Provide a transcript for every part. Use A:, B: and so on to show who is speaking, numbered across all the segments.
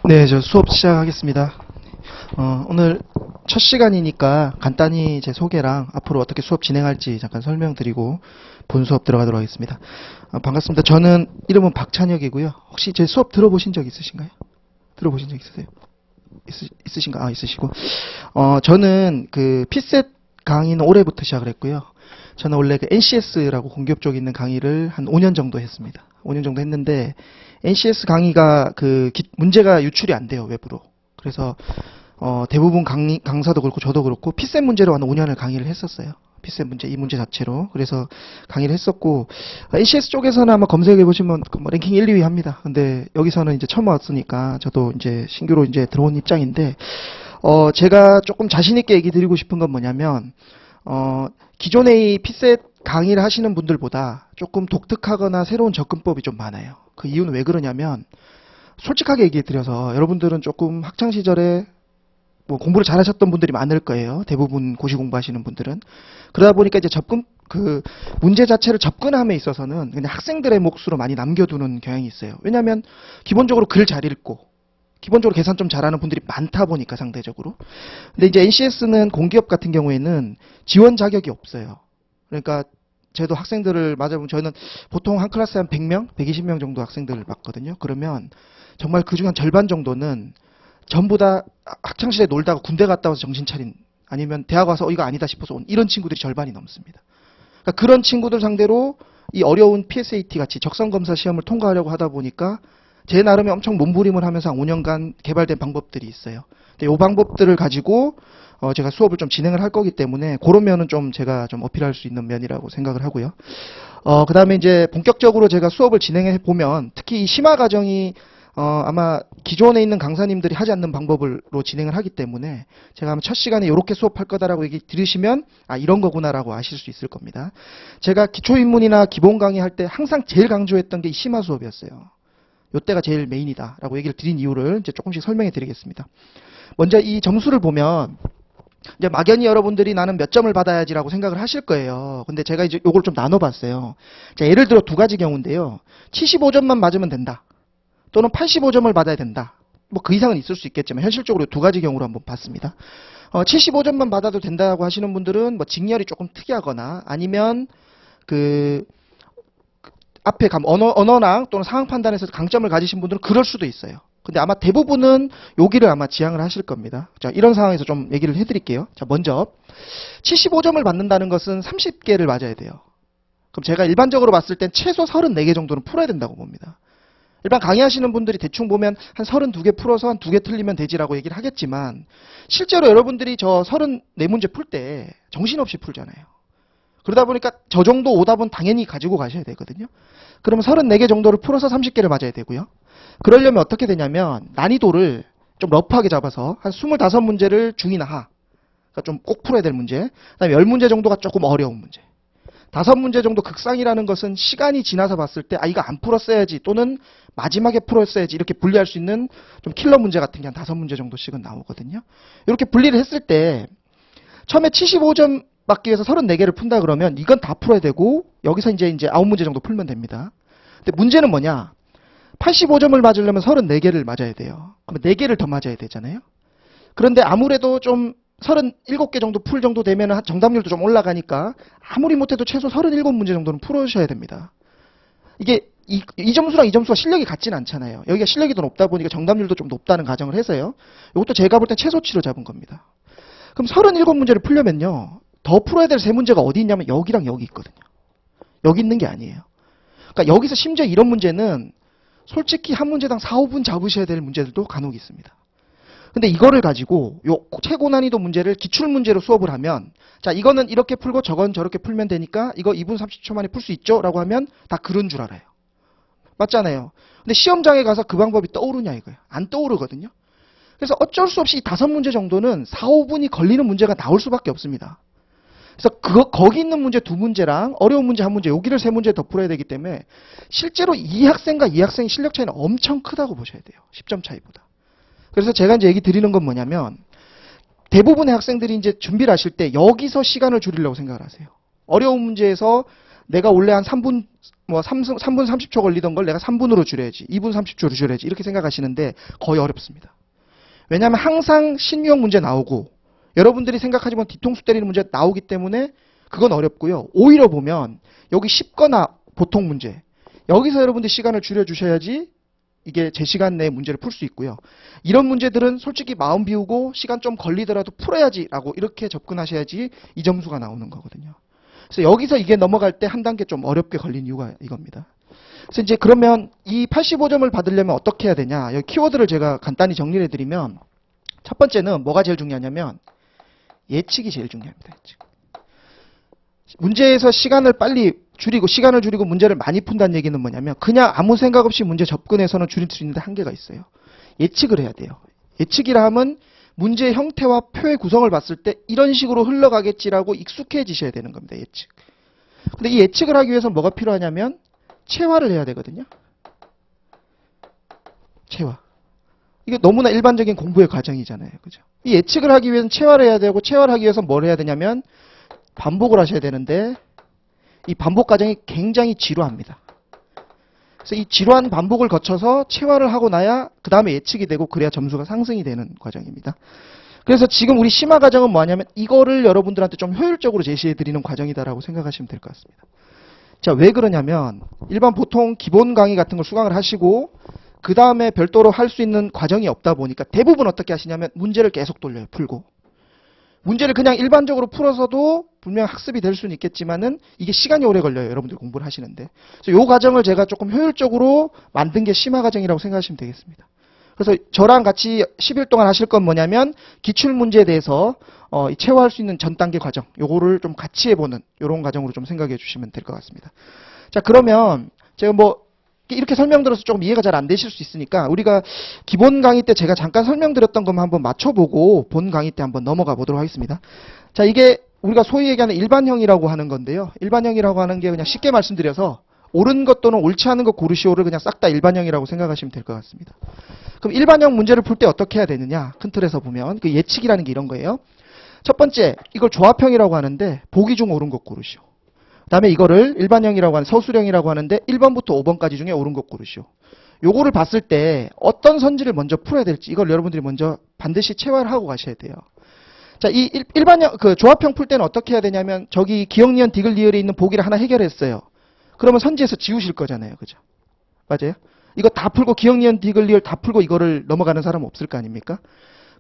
A: 네, 저 수업 시작하겠습니다. 오늘 첫 시간이니까 간단히 제 소개랑 앞으로 어떻게 수업 진행할지 잠깐 설명드리고 본 수업 들어가도록 하겠습니다. 반갑습니다. 저는 이름은 박찬혁이고요. 혹시 제 수업 들어보신 적 있으신가요? 들어보신 적 있으세요? 있으신가? 있으시고. 저는 그 피셋 강의는 올해부터 시작을 했고요. 저는 원래 그 NCS라고 공기업 쪽에 있는 강의를 한 5년 정도 했습니다. 5년 정도 했는데 NCS 강의가 문제가 유출이 안 돼요, 외부로. 그래서 대부분 강사도 그렇고 저도 그렇고 피셋 문제로 한 5년을 강의를 했었어요. 피셋 문제, 이 문제 자체로. 그래서 강의를 했었고 NCS 쪽에서는 아마 검색해 보시면 뭐 랭킹 1, 2위 합니다. 근데 여기서는 이제 처음 왔으니까 저도 이제 신규로 이제 들어온 입장인데 제가 조금 자신 있게 얘기 드리고 싶은 건 뭐냐면 기존의 이 피셋 강의를 하시는 분들보다 조금 독특하거나 새로운 접근법이 좀 많아요. 그 이유는 왜 그러냐면 솔직하게 얘기해 드려서 여러분들은 조금 학창 시절에 뭐 공부를 잘하셨던 분들이 많을 거예요. 대부분 고시 공부하시는 분들은. 그러다 보니까 이제 문제 자체를 접근함에 있어서는 그냥 학생들의 몫으로 많이 남겨두는 경향이 있어요. 왜냐하면 기본적으로 글 잘 읽고 기본적으로 계산 좀 잘하는 분들이 많다 보니까 상대적으로. 근데 이제 NCS는 공기업 같은 경우에는 지원 자격이 없어요. 그러니까 저도 학생들을 맞아보면 저는 보통 한 클래스에 한 100명, 120명 정도 학생들을 맡거든요. 그러면 정말 그중 한 절반 정도는 전부 다 학창시절에 놀다가 군대 갔다 와서 정신 차린, 아니면 대학 와서 이거 아니다 싶어서 온 이런 친구들이 절반이 넘습니다. 그러니까 그런 친구들 상대로 이 어려운 PSAT 같이 적성검사 시험을 통과하려고 하다 보니까 제 나름의 엄청 몸부림을 하면서 한 5년간 개발된 방법들이 있어요. 근데 이 방법들을 가지고 제가 수업을 좀 진행을 할 거기 때문에 그런 면은 좀 제가 좀 어필할 수 있는 면이라고 생각을 하고요. 그 다음에 이제 본격적으로 제가 수업을 진행해 보면 특히 이 심화 과정이 아마 기존에 있는 강사님들이 하지 않는 방법으로 진행을 하기 때문에 제가 아마 첫 시간에 이렇게 수업할 거다라고 얘기 들으시면 이런 거구나라고 아실 수 있을 겁니다. 제가 기초입문이나 기본 강의 할 때 항상 제일 강조했던 게 이 심화 수업이었어요. 이때가 제일 메인이다라고 얘기를 드린 이유를 이제 조금씩 설명해 드리겠습니다. 먼저 이 점수를 보면 이제 막연히 여러분들이 나는 몇 점을 받아야지라고 생각을 하실 거예요. 근데 제가 이제 요걸 좀 나눠봤어요. 자, 예를 들어 두 가지 경우인데요. 75점만 맞으면 된다. 또는 85점을 받아야 된다. 뭐 그 이상은 있을 수 있겠지만 현실적으로 두 가지 경우로 한번 봤습니다. 75점만 받아도 된다고 하시는 분들은 뭐 직렬이 조금 특이하거나 아니면 앞에 언어랑 또는 상황 판단에서 강점을 가지신 분들은 그럴 수도 있어요. 근데 아마 대부분은 여기를 아마 지향을 하실 겁니다. 자, 이런 상황에서 좀 얘기를 해드릴게요. 자, 먼저 75점을 받는다는 것은 30개를 맞아야 돼요. 그럼 제가 일반적으로 봤을 땐 최소 34개 정도는 풀어야 된다고 봅니다. 일반 강의하시는 분들이 대충 보면 한 32개 풀어서 한 2개 틀리면 되지라고 얘기를 하겠지만 실제로 여러분들이 저 34문제 풀 때 정신없이 풀잖아요. 그러다 보니까 저 정도 오답은 당연히 가지고 가셔야 되거든요. 그러면 34개 정도를 풀어서 30개를 맞아야 되고요. 그러려면 어떻게 되냐면 난이도를 좀 러프하게 잡아서 한 25문제를 중이나 하. 그러니까 좀 꼭 풀어야 될 문제. 그다음에 10문제 정도가 조금 어려운 문제. 5문제 정도 극상이라는 것은 시간이 지나서 봤을 때 이거 안 풀었어야지 또는 마지막에 풀었어야지 이렇게 분리할 수 있는 좀 킬러 문제 같은 게 한 5문제 정도씩은 나오거든요. 이렇게 분리를 했을 때 처음에 75점 받기 위해서 34개를 푼다 그러면 이건 다 풀어야 되고 여기서 이제 9문제 정도 풀면 됩니다. 근데 문제는 뭐냐? 85점을 맞으려면 34개를 맞아야 돼요. 그러면 4개를 더 맞아야 되잖아요. 그런데 아무래도 좀 37개 정도 풀 정도 되면 정답률도 좀 올라가니까 아무리 못해도 최소 37문제 정도는 풀으셔야 됩니다. 이게 이 점수랑 이 점수가 실력이 같진 않잖아요. 여기가 실력이 더 높다 보니까 정답률도 좀 높다는 가정을 해서요. 이것도 제가 볼 때 최소치로 잡은 겁니다. 그럼 37문제를 풀려면요. 더 풀어야 될 세 문제가 어디 있냐면 여기랑 여기 있거든요. 여기 있는 게 아니에요. 그러니까 여기서 심지어 이런 문제는 솔직히 한 문제당 4, 5분 잡으셔야 될 문제들도 간혹 있습니다. 근데 이거를 가지고 요 최고 난이도 문제를 기출문제로 수업을 하면 자 이거는 이렇게 풀고 저건 저렇게 풀면 되니까 이거 2분 30초 만에 풀 수 있죠? 라고 하면 다 그런 줄 알아요. 맞잖아요. 근데 시험장에 가서 그 방법이 떠오르냐 이거예요. 안 떠오르거든요. 그래서 어쩔 수 없이 5문제 정도는 4, 5분이 걸리는 문제가 나올 수밖에 없습니다. 그래서 거기 있는 문제 2문제랑 어려운 문제 1문제 여기를 3문제 더 풀어야 되기 때문에 실제로 이 학생과 이 학생의 실력 차이는 엄청 크다고 보셔야 돼요. 10점 차이보다. 그래서 제가 이제 얘기 드리는 건 뭐냐면 대부분의 학생들이 이제 준비를 하실 때 여기서 시간을 줄이려고 생각을 하세요. 어려운 문제에서 내가 원래 한 3분 뭐 3분 30초 걸리던 걸 내가 3분으로 줄여야지, 2분 30초로 줄여야지 이렇게 생각하시는데 거의 어렵습니다. 왜냐하면 항상 신유형 문제 나오고 여러분들이 생각하지만 뒤통수 때리는 문제 나오기 때문에 그건 어렵고요. 오히려 보면 여기 쉽거나 보통 문제, 여기서 여러분들 시간을 줄여주셔야지 이게 제 시간 내에 문제를 풀 수 있고요. 이런 문제들은 솔직히 마음 비우고 시간 좀 걸리더라도 풀어야지라고 이렇게 접근하셔야지 이 점수가 나오는 거거든요. 그래서 여기서 이게 넘어갈 때 한 단계 좀 어렵게 걸린 이유가 이겁니다. 그래서 이제 그러면 이 85점을 받으려면 어떻게 해야 되냐? 여기 키워드를 제가 간단히 정리를 해드리면 첫 번째는 뭐가 제일 중요하냐면 예측이 제일 중요합니다. 예측. 문제에서 시간을 줄이고 문제를 많이 푼다는 얘기는 뭐냐면 그냥 아무 생각 없이 문제 접근해서는 줄일 수 있는데 한계가 있어요. 예측을 해야 돼요. 예측이라 하면 문제의 형태와 표의 구성을 봤을 때 이런 식으로 흘러가겠지라고 익숙해지셔야 되는 겁니다. 예측. 근데 이 예측을 하기 위해서 뭐가 필요하냐면 체화를 해야 되거든요. 체화. 이게 너무나 일반적인 공부의 과정이잖아요. 그죠? 이 예측을 하기 위해서는 체화를 해야 되고 체화를 하기 위해서 뭘 해야 되냐면 반복을 하셔야 되는데 이 반복 과정이 굉장히 지루합니다. 그래서 이 지루한 반복을 거쳐서 체화를 하고 나야 그 다음에 예측이 되고 그래야 점수가 상승이 되는 과정입니다. 그래서 지금 우리 심화 과정은 뭐냐면 이거를 여러분들한테 좀 효율적으로 제시해 드리는 과정이다라고 생각하시면 될 것 같습니다. 자, 왜 그러냐면 일반 보통 기본 강의 같은 걸 수강을 하시고 그 다음에 별도로 할 수 있는 과정이 없다 보니까 대부분 어떻게 하시냐면 문제를 계속 돌려요. 풀고. 문제를 그냥 일반적으로 풀어서도 분명 학습이 될 수는 있겠지만은 이게 시간이 오래 걸려요. 여러분들 공부를 하시는데. 그래서 이 과정을 제가 조금 효율적으로 만든 게 심화 과정이라고 생각하시면 되겠습니다. 그래서 저랑 같이 10일 동안 하실 건 뭐냐면 기출문제에 대해서 체화할 수 있는 전 단계 과정, 요거를 좀 같이 해보는 이런 과정으로 좀 생각해 주시면 될 것 같습니다. 자, 그러면 제가 뭐 이렇게 설명드려서 조금 이해가 잘 안 되실 수 있으니까 우리가 기본 강의 때 제가 잠깐 설명드렸던 것만 한번 맞춰보고 본 강의 때 한번 넘어가 보도록 하겠습니다. 자, 이게 우리가 소위 얘기하는 일반형이라고 하는 건데요. 일반형이라고 하는 게 그냥 쉽게 말씀드려서 옳은 것 또는 옳지 않은 것 고르시오를 그냥 싹 다 일반형이라고 생각하시면 될 것 같습니다. 그럼 일반형 문제를 풀 때 어떻게 해야 되느냐? 큰 틀에서 보면 그 예측이라는 게 이런 거예요. 첫 번째, 이걸 조합형이라고 하는데 보기 중 옳은 것 고르시오. 그 다음에 이거를 일반형이라고 하는 서술형이라고 하는데 1번부터 5번까지 중에 옳은 것 고르시오. 요거를 봤을 때 어떤 선지를 먼저 풀어야 될지 이걸 여러분들이 먼저 반드시 체화를 하고 가셔야 돼요. 자, 이 일반형, 조합형 풀 때는 어떻게 해야 되냐면 저기 기역, 니은, 디귿, 리을에 있는 보기를 하나 해결했어요. 그러면 선지에서 지우실 거잖아요. 그죠? 맞아요? 이거 다 풀고 기역, 니은, 디귿, 리을 다 풀고 이거를 넘어가는 사람 없을 거 아닙니까?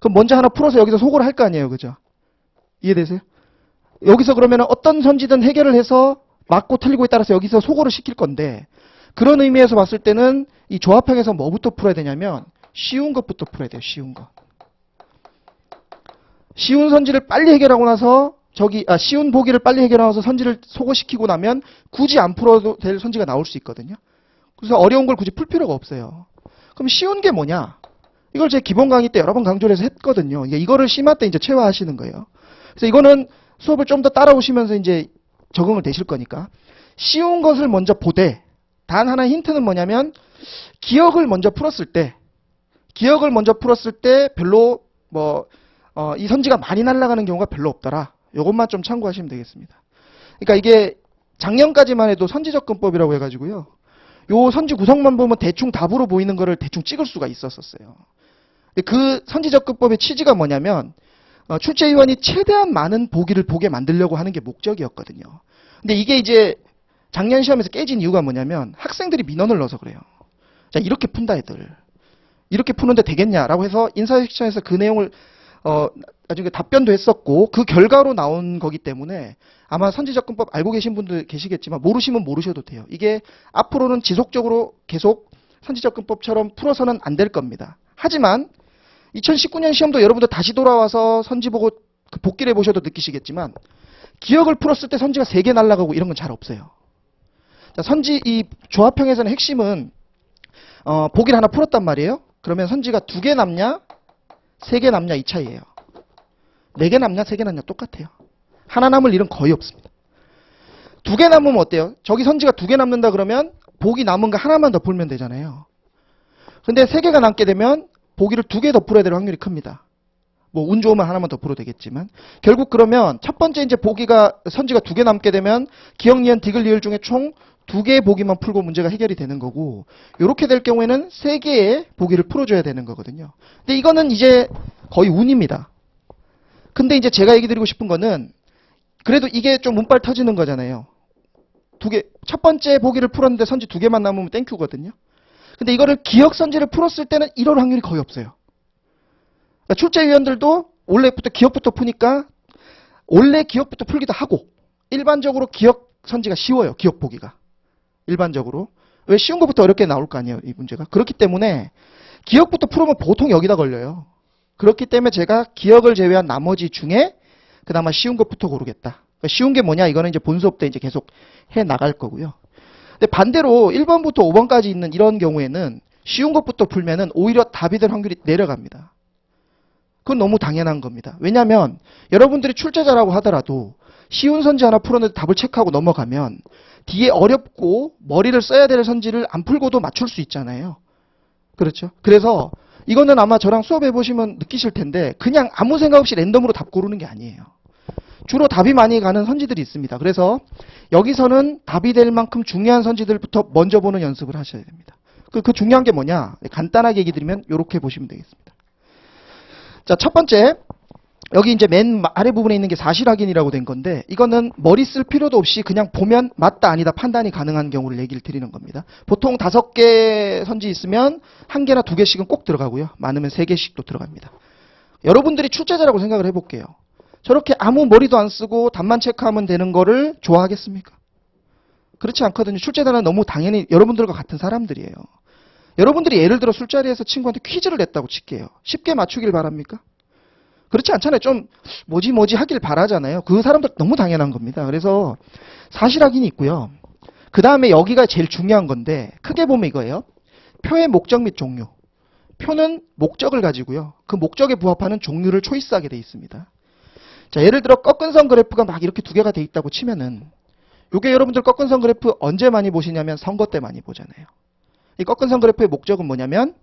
A: 그럼 먼저 하나 풀어서 여기서 소거를 할 거 아니에요. 그죠? 이해되세요? 여기서 그러면 어떤 선지든 해결을 해서 맞고 틀리고에 따라서 여기서 소거를 시킬 건데 그런 의미에서 봤을 때는 이 조합형에서 뭐부터 풀어야 되냐면 쉬운 것부터 풀어야 돼요. 쉬운 거. 쉬운 선지를 빨리 해결하고 나서 쉬운 보기를 빨리 해결하고 나서 선지를 소거시키고 나면 굳이 안 풀어도 될 선지가 나올 수 있거든요. 그래서 어려운 걸 굳이 풀 필요가 없어요. 그럼 쉬운 게 뭐냐? 이걸 제 기본 강의 때 여러 번 강조를 해서 했거든요. 이거를 심화 때 이제 체화하시는 거예요. 그래서 이거는 수업을 좀 더 따라오시면서 이제 적응을 되실 거니까 쉬운 것을 먼저 보되 단 하나의 힌트는 뭐냐면 기억을 먼저 풀었을 때 별로 이 선지가 많이 날아가는 경우가 별로 없더라. 이것만 좀 참고하시면 되겠습니다. 그러니까 이게 작년까지만 해도 선지접근법이라고 해가지고요. 요 선지 구성만 보면 대충 답으로 보이는 거를 대충 찍을 수가 있었어요. 근데 그 선지접근법의 취지가 뭐냐면 출제위원이 최대한 많은 보기를 보게 만들려고 하는 게 목적이었거든요. 근데 이게 이제 작년 시험에서 깨진 이유가 뭐냐면 학생들이 민원을 넣어서 그래요. 자, 이렇게 푼다 애들. 이렇게 푸는데 되겠냐라고 해서 인사혁신에서 그 내용을 나중에 답변도 했었고 그 결과로 나온 거기 때문에 아마 선지접근법 알고 계신 분들 계시겠지만 모르시면 모르셔도 돼요. 이게 앞으로는 지속적으로 계속 선지접근법처럼 풀어서는 안 될 겁니다. 하지만 2019년 시험도 여러분들 다시 돌아와서 선지 보고 그 복기를 해보셔도 느끼시겠지만 기억을 풀었을 때 선지가 3개 날아가고 이런 건 잘 없어요. 자, 선지 이 조합형에서는 핵심은 보기를 하나 풀었단 말이에요. 그러면 선지가 2개 남냐 3개 남냐 이 차이예요. 4개 남냐 3개 남냐 똑같아요. 하나 남을 일은 거의 없습니다. 2개 남으면 어때요? 저기 선지가 2개 남는다 그러면 보기 남은 거 하나만 더 풀면 되잖아요. 근데 3개가 남게 되면 보기를 2개 더 풀어야 될 확률이 큽니다. 뭐 운 좋으면 하나만 더 풀어도 되겠지만 결국 그러면 첫 번째 이제 선지가 2개 남게 되면 기역, 니은, 디귿, 리을 중에 총 두 개의 보기만 풀고 문제가 해결이 되는 거고, 이렇게 될 경우에는 세 개의 보기를 풀어줘야 되는 거거든요. 근데 이거는 이제 거의 운입니다. 근데 이제 제가 얘기 드리고 싶은 거는, 그래도 이게 좀 운빨 터지는 거잖아요. 첫 번째 보기를 풀었는데 선지 두 개만 남으면 땡큐거든요. 근데 이거를 기억 선지를 풀었을 때는 이럴 확률이 거의 없어요. 그러니까 출제위원들도 원래부터 기억부터 푸니까 원래 기억부터 풀기도 하고, 일반적으로 기억 선지가 쉬워요. 기억 보기가. 일반적으로. 왜 쉬운 것부터 어렵게 나올 거 아니에요, 이 문제가. 그렇기 때문에 기억부터 풀으면 보통 여기다 걸려요. 그렇기 때문에 제가 기억을 제외한 나머지 중에 그나마 쉬운 것부터 고르겠다. 그러니까 쉬운 게 뭐냐? 이거는 이제 본 수업 때 이제 계속 해 나갈 거고요. 근데 반대로 1번부터 5번까지 있는 이런 경우에는 쉬운 것부터 풀면은 오히려 답이 될 확률이 내려갑니다. 그건 너무 당연한 겁니다. 왜냐하면 여러분들이 출제자라고 하더라도 쉬운 선지 하나 풀었는데 답을 체크하고 넘어가면 뒤에 어렵고 머리를 써야 될 선지를 안 풀고도 맞출 수 있잖아요. 그렇죠? 그래서 이거는 아마 저랑 수업해보시면 느끼실 텐데 그냥 아무 생각 없이 랜덤으로 답 고르는 게 아니에요. 주로 답이 많이 가는 선지들이 있습니다. 그래서 여기서는 답이 될 만큼 중요한 선지들부터 먼저 보는 연습을 하셔야 됩니다. 그 중요한 게 뭐냐? 간단하게 얘기 드리면 이렇게 보시면 되겠습니다. 자, 첫 번째, 여기 이제 맨 아래 부분에 있는 게 사실 확인이라고 된 건데, 이거는 머리 쓸 필요도 없이 그냥 보면 맞다 아니다 판단이 가능한 경우를 얘기를 드리는 겁니다. 보통 5개 선지 있으면 1개나 2개씩은 꼭 들어가고요. 많으면 3개씩도 들어갑니다. 여러분들이 출제자라고 생각을 해볼게요. 저렇게 아무 머리도 안 쓰고 답만 체크하면 되는 거를 좋아하겠습니까? 그렇지 않거든요. 출제자는 너무 당연히 여러분들과 같은 사람들이에요. 여러분들이 예를 들어 술자리에서 친구한테 퀴즈를 냈다고 칠게요. 쉽게 맞추길 바랍니까? 그렇지 않잖아요. 좀 뭐지 하길 바라잖아요. 그 사람들 너무 당연한 겁니다. 그래서 사실 확인이 있고요. 그 다음에 여기가 제일 중요한 건데 크게 보면 이거예요. 표의 목적 및 종류. 표는 목적을 가지고요. 그 목적에 부합하는 종류를 초이스하게 돼 있습니다. 자, 예를 들어 꺾은 선 그래프가 막 이렇게 2개가 돼 있다고 치면은 요게 여러분들 꺾은 선 그래프 언제 많이 보시냐면 선거 때 많이 보잖아요. 이 꺾은 선 그래프의 목적은 뭐냐면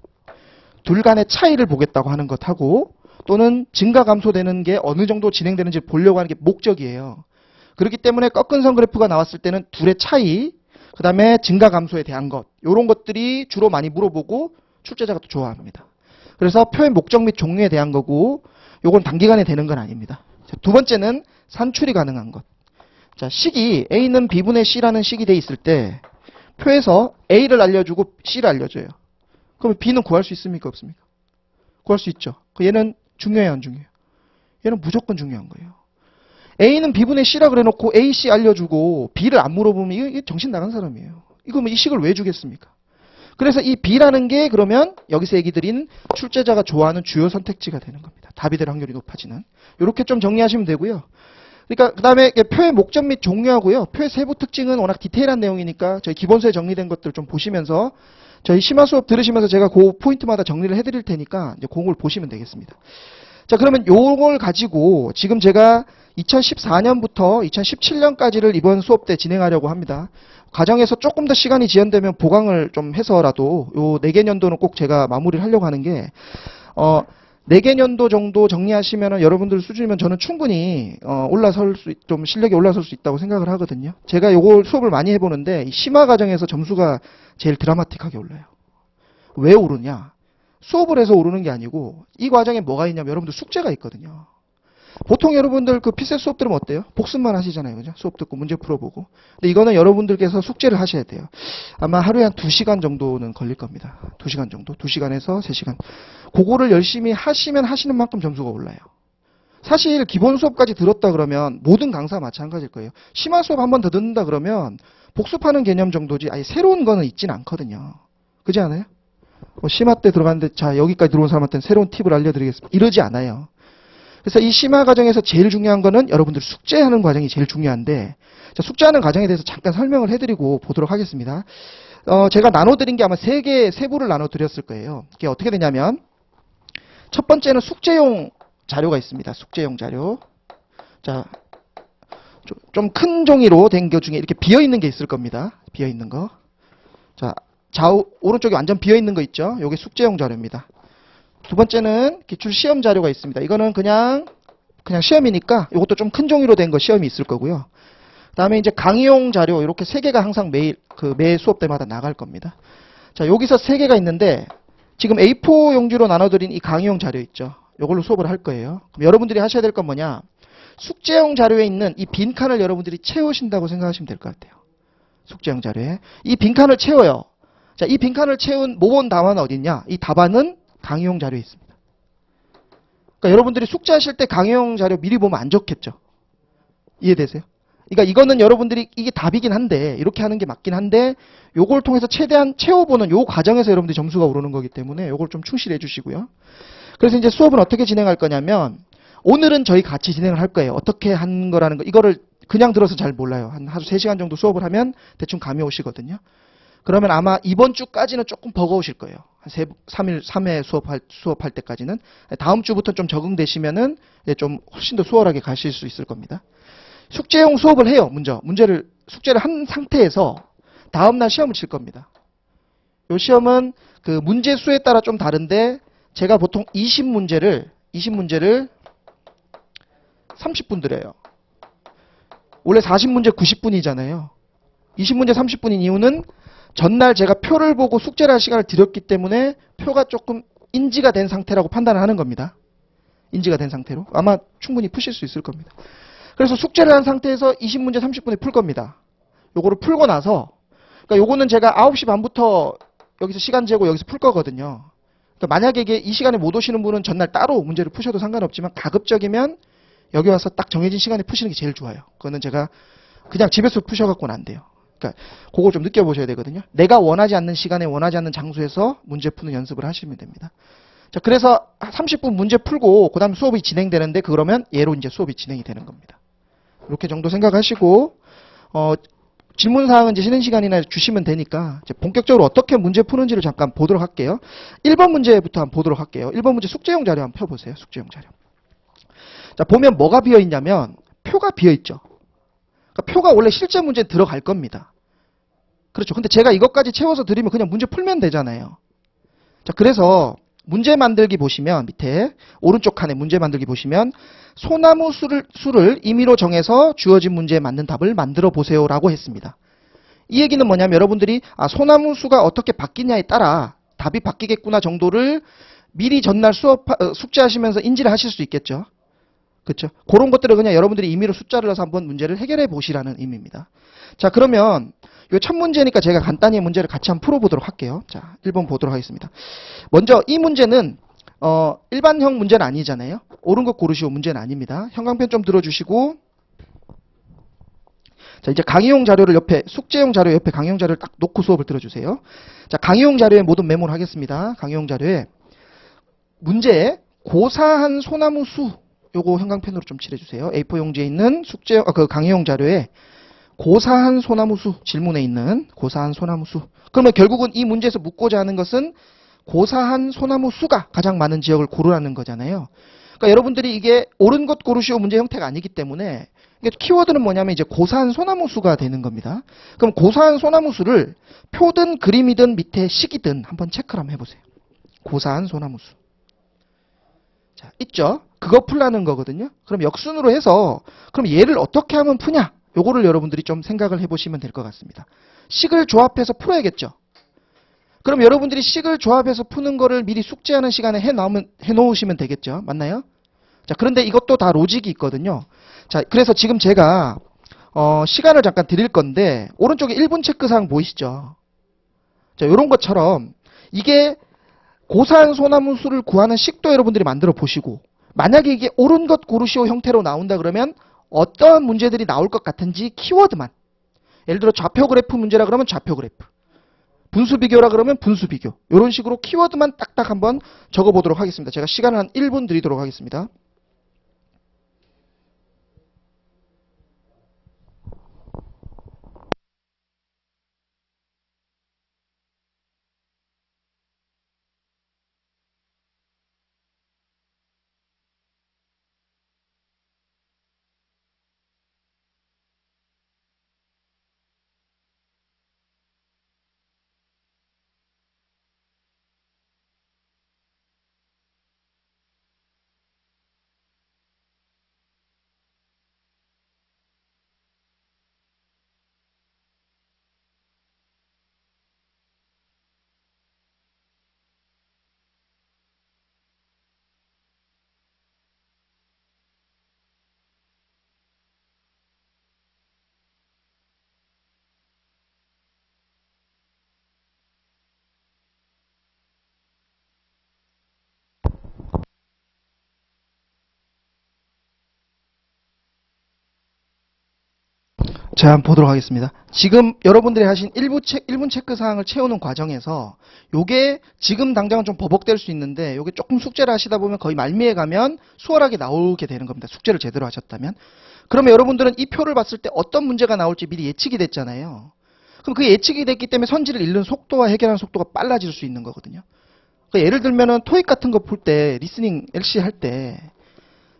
A: 둘 간의 차이를 보겠다고 하는 것하고 또는 증가 감소되는 게 어느 정도 진행되는지 보려고 하는 게 목적이에요. 그렇기 때문에 꺾은 선 그래프가 나왔을 때는 둘의 차이, 그 다음에 증가 감소에 대한 것, 이런 것들이 주로 많이 물어보고 출제자가 또 좋아합니다. 그래서 표의 목적 및 종류에 대한 거고, 요건 단기간에 되는 건 아닙니다. 자, 두 번째는 산출이 가능한 것. 자, 식이 A는 B분의 C라는 식이 돼 있을 때 표에서 A를 알려주고 C를 알려줘요. 그럼 B는 구할 수 있습니까? 없습니까? 구할 수 있죠. 얘는 중요해요, 안 중요해요? 얘는 무조건 중요한 거예요. A는 B분의 C라 그래놓고 A, C 알려주고 B를 안 물어보면 이게 정신 나간 사람이에요. 이거 뭐 이 식을 왜 주겠습니까? 그래서 이 B라는 게 그러면 여기서 얘기 드린 출제자가 좋아하는 주요 선택지가 되는 겁니다. 답이 될 확률이 높아지는. 이렇게 좀 정리하시면 되고요. 그러니까 그 다음에 표의 목적 및 종류하고요. 표의 세부 특징은 워낙 디테일한 내용이니까 저희 기본서에 정리된 것들 좀 보시면서 저희 심화 수업 들으시면서 제가 그 포인트마다 정리를 해드릴 테니까 이제 그걸 보시면 되겠습니다. 자, 그러면 요걸 가지고 지금 제가 2014년부터 2017년까지를 이번 수업 때 진행하려고 합니다. 과정에서 조금 더 시간이 지연되면 보강을 좀 해서라도 요 4개 년도는 꼭 제가 마무리를 하려고 하는 게 4개 년도 정도 정리하시면 여러분들 수준이면 저는 충분히 좀 실력이 올라설 수 있다고 생각을 하거든요. 제가 요걸 수업을 많이 해보는데 이 심화 과정에서 점수가 제일 드라마틱하게 올라요. 왜 오르냐? 수업을 해서 오르는 게 아니고 이 과정에 뭐가 있냐면 여러분들 숙제가 있거든요. 보통 여러분들 그 피셋 수업 들으면 어때요? 복습만 하시잖아요. 그죠? 수업 듣고 문제 풀어보고. 근데 이거는 여러분들께서 숙제를 하셔야 돼요. 아마 하루에 한 2시간 정도는 걸릴 겁니다. 2시간 정도. 2시간에서 3시간. 그거를 열심히 하시면 하시는 만큼 점수가 올라요. 사실 기본 수업까지 들었다 그러면 모든 강사가 마찬가지일 거예요. 심화 수업 한 번 더 듣는다 그러면 복습하는 개념 정도지 아예 새로운 거는 있진 않거든요. 그렇지 않아요? 심화 때 들어갔는데 자 여기까지 들어온 사람한테는 새로운 팁을 알려드리겠습니다. 이러지 않아요. 그래서 이 심화 과정에서 제일 중요한 거는 여러분들 숙제하는 과정이 제일 중요한데 자, 숙제하는 과정에 대해서 잠깐 설명을 해드리고 보도록 하겠습니다. 제가 나눠드린 게 아마 3개 세부를 나눠드렸을 거예요. 이게 어떻게 되냐면 첫 번째는 숙제용 자료가 있습니다. 숙제용 자료. 자, 좀 큰 종이로 된 것 중에 이렇게 비어있는 게 있을 겁니다. 비어있는 거. 자, 오른쪽에 완전 비어있는 거 있죠? 이게 숙제용 자료입니다. 두 번째는 기출 시험 자료가 있습니다. 이거는 그냥 시험이니까 이것도 좀 큰 종이로 된 거 시험이 있을 거고요. 그다음에 이제 강의용 자료 이렇게 세 개가 항상 매 수업 때마다 나갈 겁니다. 자, 여기서 세 개가 있는데 지금 A4 용지로 나눠드린 이 강의용 자료 있죠. 이걸로 수업을 할 거예요. 그럼 여러분들이 하셔야 될 건 뭐냐? 숙제용 자료에 있는 이 빈칸을 여러분들이 채우신다고 생각하시면 될 것 같아요. 숙제용 자료에 이 빈칸을 채워요. 자, 이 빈칸을 채운 모본 답안은 어디 있냐? 이 답안은 강의용 자료에 있습니다. 그러니까 여러분들이 숙제하실 때 강의용 자료 미리 보면 안 좋겠죠. 이해되세요? 그러니까 이거는 여러분들이 이게 답이긴 한데 이렇게 하는 게 맞긴 한데 요걸 통해서 최대한 채워보는 요 과정에서 여러분들이 점수가 오르는 거기 때문에 요걸 좀 충실해 주시고요. 그래서 이제 수업은 어떻게 진행할 거냐면 오늘은 저희 같이 진행을 할 거예요. 어떻게 한 거라는 거 이거를 그냥 들어서 잘 몰라요. 한 하루 3시간 정도 수업을 하면 대충 감이 오시거든요. 그러면 아마 이번 주까지는 조금 버거우실 거예요. 한 3회 수업할 때까지는. 다음 주부터 좀 적응되시면은 좀 훨씬 더 수월하게 가실 수 있을 겁니다. 숙제용 수업을 해요. 숙제를 한 상태에서 다음날 시험을 칠 겁니다. 이 시험은 그 문제 수에 따라 좀 다른데 제가 보통 20문제를 30분 드려요. 원래 40문제 90분이잖아요. 20문제 30분인 이유는 전날 제가 표를 보고 숙제를 할 시간을 드렸기 때문에 표가 조금 인지가 된 상태라고 판단을 하는 겁니다. 인지가 된 상태로. 아마 충분히 푸실 수 있을 겁니다. 그래서 숙제를 한 상태에서 20문제 30분에 풀 겁니다. 요거를 풀고 나서, 그러니까 요거는 제가 9시 반부터 여기서 시간 재고 여기서 풀 거거든요. 그러니까 만약에 이게 이 시간에 못 오시는 분은 전날 따로 문제를 푸셔도 상관없지만 가급적이면 여기 와서 딱 정해진 시간에 푸시는 게 제일 좋아요. 그거는 제가 그냥 집에서 푸셔갖고는 안 돼요. 그러니까 그걸 좀 느껴보셔야 되거든요. 내가 원하지 않는 시간에 원하지 않는 장소에서 문제 푸는 연습을 하시면 됩니다. 자, 그래서 30분 문제 풀고 그다음 수업이 진행되는데 그러면 얘로 이제 수업이 진행이 되는 겁니다. 이렇게 정도 생각하시고 질문 사항은 이제 쉬는 시간이나 주시면 되니까 이제 본격적으로 어떻게 문제 푸는지를 잠깐 보도록 할게요. 1번 문제부터 한번 보도록 할게요. 1번 문제 숙제용 자료 한번 펴보세요. 숙제용 자료. 자, 보면 뭐가 비어 있냐면 표가 비어 있죠. 그러니까 표가 원래 실제 문제에 들어갈 겁니다. 그렇죠. 근데 제가 이것까지 채워서 드리면 그냥 문제 풀면 되잖아요. 자, 그래서 문제 만들기 보시면 밑에 오른쪽 칸에 문제 만들기 보시면 소나무 수를 임의로 정해서 주어진 문제에 맞는 답을 만들어 보세요라고 했습니다. 이 얘기는 뭐냐면 여러분들이 소나무 수가 어떻게 바뀌냐에 따라 답이 바뀌겠구나 정도를 미리 전날 숙제하시면서 인지를 하실 수 있겠죠. 그렇죠? 그런 것들을 그냥 여러분들이 임의로 숫자를 넣어서 한번 문제를 해결해 보시라는 의미입니다. 자, 그러면 이 첫 문제니까 제가 간단히 문제를 같이 한번 풀어보도록 할게요. 자, 1번 보도록 하겠습니다. 먼저 이 문제는 일반형 문제는 아니잖아요. 옳은 것 고르시오 문제는 아닙니다. 형광펜 좀 들어주시고 자, 이제 강의용 자료를 옆에 숙제용 자료 옆에 강의용 자료를 딱 놓고 수업을 들어주세요. 자, 강의용 자료에 모든 메모를 하겠습니다. 강의용 자료에 문제에 고사한 소나무 수 요거 형광펜으로 좀 칠해주세요. A4 용지에 있는 그 강의용 자료에 고사한 소나무 수 질문에 있는 고사한 소나무 수. 그러면 결국은 이 문제에서 묻고자 하는 것은 고사한 소나무 수가 가장 많은 지역을 고르라는 거잖아요. 그러니까 여러분들이 이게 옳은 것 고르시오 문제 형태가 아니기 때문에 이게 키워드는 뭐냐면 이제 고사한 소나무 수가 되는 겁니다. 그럼 고사한 소나무 수를 표든 그림이든 밑에 식이든 한번 체크를 한번 해보세요. 고사한 소나무 수. 자, 있죠? 그거 풀라는 거거든요. 그럼 역순으로 해서 그럼 얘를 어떻게 하면 푸냐? 요거를 여러분들이 좀 생각을 해보시면 될 것 같습니다. 식을 조합해서 풀어야겠죠. 그럼 여러분들이 식을 조합해서 푸는 거를 미리 숙제하는 시간에 해놓으시면 되겠죠. 맞나요? 자, 그런데 이것도 다 로직이 있거든요. 자, 그래서 지금 제가 시간을 잠깐 드릴 건데 오른쪽에 1분 체크사항 보이시죠? 자, 요런 것처럼 이게 고사한 소나무 수를 구하는 식도 여러분들이 만들어 보시고 만약에 이게 옳은 것 고르시오 형태로 나온다 그러면 어떠한 문제들이 나올 것 같은지 키워드만 예를 들어 좌표 그래프 문제라 그러면 좌표 그래프 분수 비교라 그러면 분수 비교 이런 식으로 키워드만 딱딱 한번 적어보도록 하겠습니다. 제가 시간을 한 1분 드리도록 하겠습니다. 제가 한번 보도록 하겠습니다. 지금 여러분들이 하신 1분 체크 사항을 채우는 과정에서 요게 지금 당장은 좀 버벅될 수 있는데 요게 조금 숙제를 하시다 보면 거의 말미에 가면 수월하게 나오게 되는 겁니다. 숙제를 제대로 하셨다면. 그러면 여러분들은 이 표를 봤을 때 어떤 문제가 나올지 미리 예측이 됐잖아요. 그럼 그 예측이 됐기 때문에 선지를 읽는 속도와 해결하는 속도가 빨라질 수 있는 거거든요. 그러니까 예를 들면은 토익 같은 거 볼 때 리스닝 LC 할 때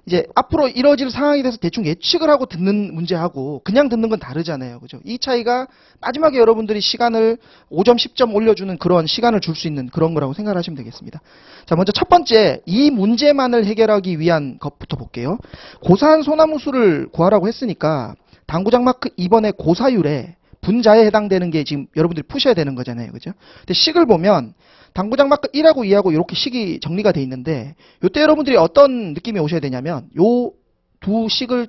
A: 이제 앞으로 이뤄질 상황에 대해서 대충 예측을 하고 듣는 문제하고 그냥 듣는 건 다르잖아요. 그죠? 이 차이가 마지막에 여러분들이 시간을 5점, 10점 올려주는 그런 시간을 줄 수 있는 그런 거라고 생각을 하시면 되겠습니다. 자, 먼저 첫 번째, 이 문제만을 해결하기 위한 것부터 볼게요. 고사한 소나무수를 구하라고 했으니까 당구장 마크 2번의 고사율에 분자에 해당되는 게 지금 여러분들이 푸셔야 되는 거잖아요. 그죠? 근데 식을 보면 당구장 마크 1하고 2하고 이렇게 식이 정리가 돼 있는데 이때 여러분들이 어떤 느낌이 오셔야 되냐면 요 두 식을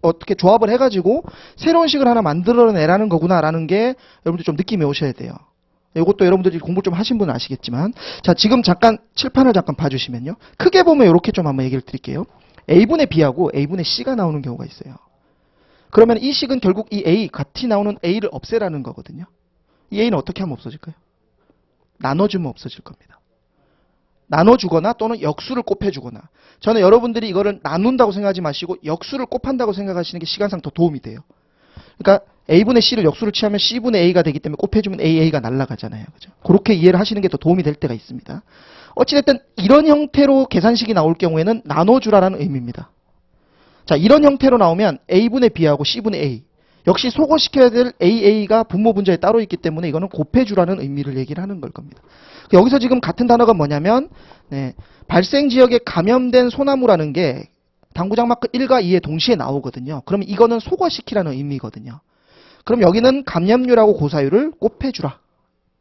A: 어떻게 조합을 해가지고 새로운 식을 하나 만들어내라는 거구나라는 게 여러분들 좀 느낌이 오셔야 돼요. 이것도 여러분들이 공부 좀 하신 분은 아시겠지만 자 지금 잠깐 칠판을 잠깐 봐주시면요. 크게 보면 이렇게 좀 한번 얘기를 드릴게요. A분의 B하고 A분의 C가 나오는 경우가 있어요. 그러면 이 식은 결국 이 A 같이 나오는 A를 없애라는 거거든요. 이 A는 어떻게 하면 없어질까요? 나눠주면 없어질 겁니다. 나눠주거나 또는 역수를 곱해주거나 저는 여러분들이 이거를 나눈다고 생각하지 마시고 역수를 곱한다고 생각하시는 게 시간상 더 도움이 돼요. 그러니까 A분의 C를 역수를 취하면 C분의 A가 되기 때문에 곱해주면 AA가 날아가잖아요. 그죠? 그렇게 이해를 하시는 게 더 도움이 될 때가 있습니다. 어찌됐든 이런 형태로 계산식이 나올 경우에는 나눠주라라는 의미입니다. 자, 이런 형태로 나오면 A분의 B하고 C분의 A 역시 소거시켜야 될 AA가 분모 분자에 따로 있기 때문에 이거는 곱해주라는 의미를 얘기를 하는 걸 겁니다. 여기서 지금 같은 단어가 뭐냐면 발생 지역에 감염된 소나무라는 게 당구장 마크 1과 2에 동시에 나오거든요. 그럼 이거는 소거시키라는 의미거든요. 그럼 여기는 감염률하고 고사율을 곱해주라.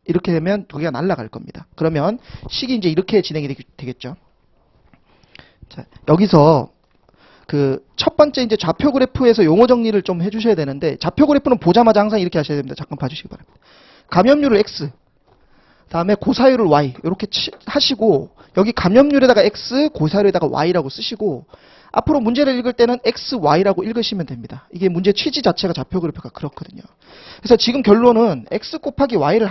A: 이렇게 되면 두 개가 날아갈 겁니다. 그러면 식이 이제 이렇게 진행이 되겠죠. 자, 여기서 그 첫 번째 이제 좌표 그래프에서 용어 정리를 좀 해주셔야 되는데 좌표 그래프는 보자마자 항상 이렇게 하셔야 됩니다. 잠깐 봐주시기 바랍니다. 감염률을 X, 다음에 고사율을 Y 이렇게 하시고 여기 감염률에다가 X, 고사율에다가 Y라고 쓰시고 앞으로 문제를 읽을 때는 X, Y라고 읽으시면 됩니다. 이게 문제 취지 자체가 좌표 그래프가 그렇거든요. 그래서 지금 결론은 X 곱하기 Y를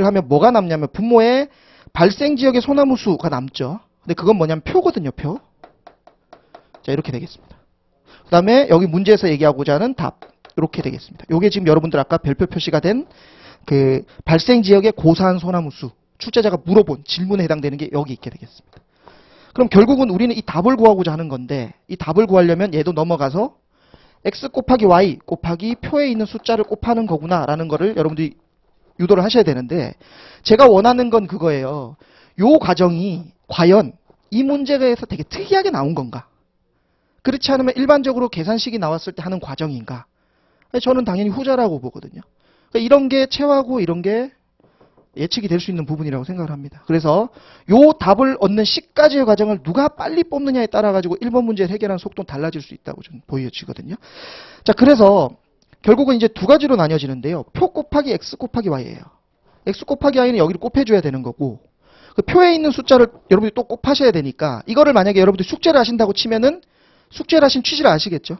A: 하면 뭐가 남냐면 분모에 발생 지역의 소나무 수가 남죠. 근데 그건 뭐냐면 표거든요, 표. 자, 이렇게 되겠습니다. 그 다음에 여기 문제에서 얘기하고자 하는 답. 이렇게 되겠습니다. 이게 지금 여러분들 아까 별표 표시가 된 그 발생 지역의 고사한 소나무 수. 출제자가 물어본 질문에 해당되는 게 여기 있게 되겠습니다. 그럼 결국은 우리는 이 답을 구하고자 하는 건데 이 답을 구하려면 얘도 넘어가서 x 곱하기 y 곱하기 표에 있는 숫자를 곱하는 거구나라는 거를 여러분들이 유도를 하셔야 되는데 제가 원하는 건 그거예요. 요 과정이 과연 이 문제에서 되게 특이하게 나온 건가? 그렇지 않으면 일반적으로 계산식이 나왔을 때 하는 과정인가? 저는 당연히 후자라고 보거든요. 그러니까 이런 게 체화고 이런 게 예측이 될 수 있는 부분이라고 생각을 합니다. 그래서 요 답을 얻는 C까지의 과정을 누가 빨리 뽑느냐에 따라 가지고 1번 문제를 해결하는 속도는 달라질 수 있다고 저는 보여지거든요. 자, 그래서 결국은 이제 두 가지로 나뉘어지는데요. 표 곱하기 X 곱하기 Y예요. X 곱하기 Y는 여기를 곱해줘야 되는 거고 그 표에 있는 숫자를 여러분들이 또 곱하셔야 되니까 이거를 만약에 여러분들이 숙제를 하신다고 치면은 숙제를 하신 취지를 아시겠죠?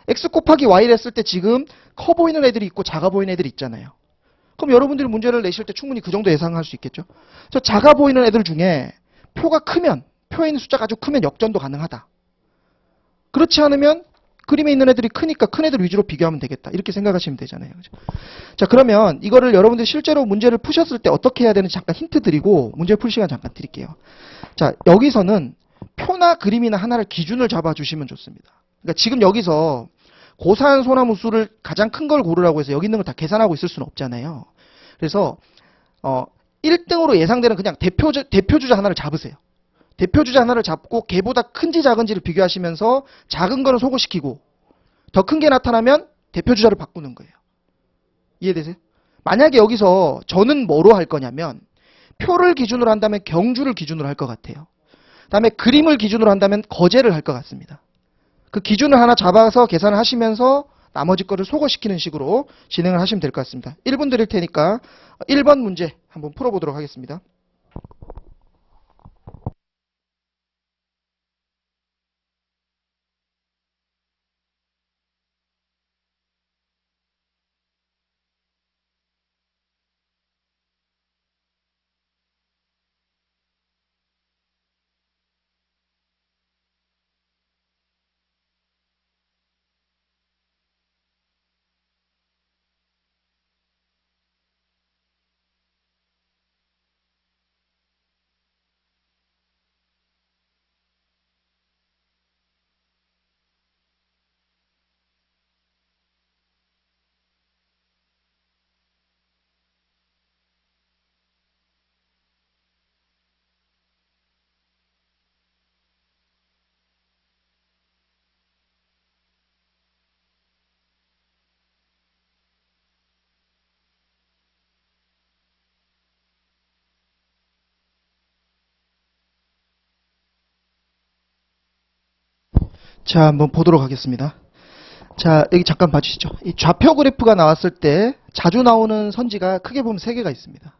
A: X 곱하기 Y를 했을 때 지금 커 보이는 애들이 있고 작아 보이는 애들이 있잖아요. 그럼 여러분들이 문제를 내실 때 충분히 그 정도 예상할 수 있겠죠? 저 작아 보이는 애들 중에 표가 크면, 표에 있는 숫자가 아주 크면 역전도 가능하다. 그렇지 않으면 그림에 있는 애들이 크니까 큰 애들 위주로 비교하면 되겠다. 이렇게 생각하시면 되잖아요. 그죠? 자, 그러면 이거를 여러분들이 실제로 문제를 푸셨을 때 어떻게 해야 되는지 잠깐 힌트 드리고 문제 풀 시간 잠깐 드릴게요. 자, 여기서는 표나 그림이나 하나를 기준을 잡아주시면 좋습니다. 그러니까 지금 여기서 고사한 소나무 수를 가장 큰 걸 고르라고 해서 여기 있는 걸 다 계산하고 있을 수는 없잖아요. 그래서 1등으로 예상되는 그냥 대표주자 하나를 잡으세요. 대표주자 하나를 잡고 걔보다 큰지 작은지를 비교하시면서 작은 거는 소거시키고 더 큰 게 나타나면 대표주자를 바꾸는 거예요. 이해되세요? 만약에 여기서 저는 뭐로 할 거냐면 표를 기준으로 한다면 경주를 기준으로 할 것 같아요. 다음에 그림을 기준으로 한다면 거제를 할 것 같습니다. 그 기준을 하나 잡아서 계산을 하시면서 나머지 거를 소거시키는 식으로 진행을 하시면 될 것 같습니다. 1분 드릴 테니까 1번 문제 한번 풀어보도록 하겠습니다. 자, 한번 보도록 하겠습니다. 자, 여기 잠깐 봐주시죠. 이 좌표 그래프가 나왔을 때 자주 나오는 선지가 크게 보면 세 개가 있습니다.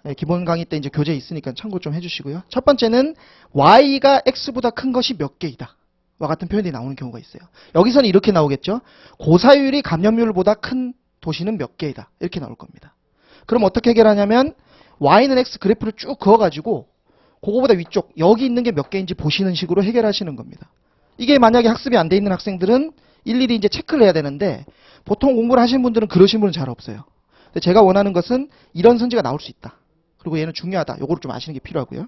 A: 예, 기본 강의 때 이제 교재 있으니까 참고 좀 해주시고요. 첫 번째는 y가 x보다 큰 것이 몇 개이다. 와 같은 표현이 나오는 경우가 있어요. 여기서는 이렇게 나오겠죠. 고사율이 감염률보다 큰 도시는 몇 개이다. 이렇게 나올 겁니다. 그럼 어떻게 해결하냐면 y는 x 그래프를 쭉 그어가지고 그거보다 위쪽 여기 있는 게 몇 개인지 보시는 식으로 해결하시는 겁니다. 이게 만약에 학습이 안 돼 있는 학생들은 일일이 이제 체크를 해야 되는데 보통 공부를 하시는 분들은 그러신 분은 잘 없어요. 근데 제가 원하는 것은 이런 선지가 나올 수 있다. 그리고 얘는 중요하다. 요거를 좀 아시는 게 필요하고요.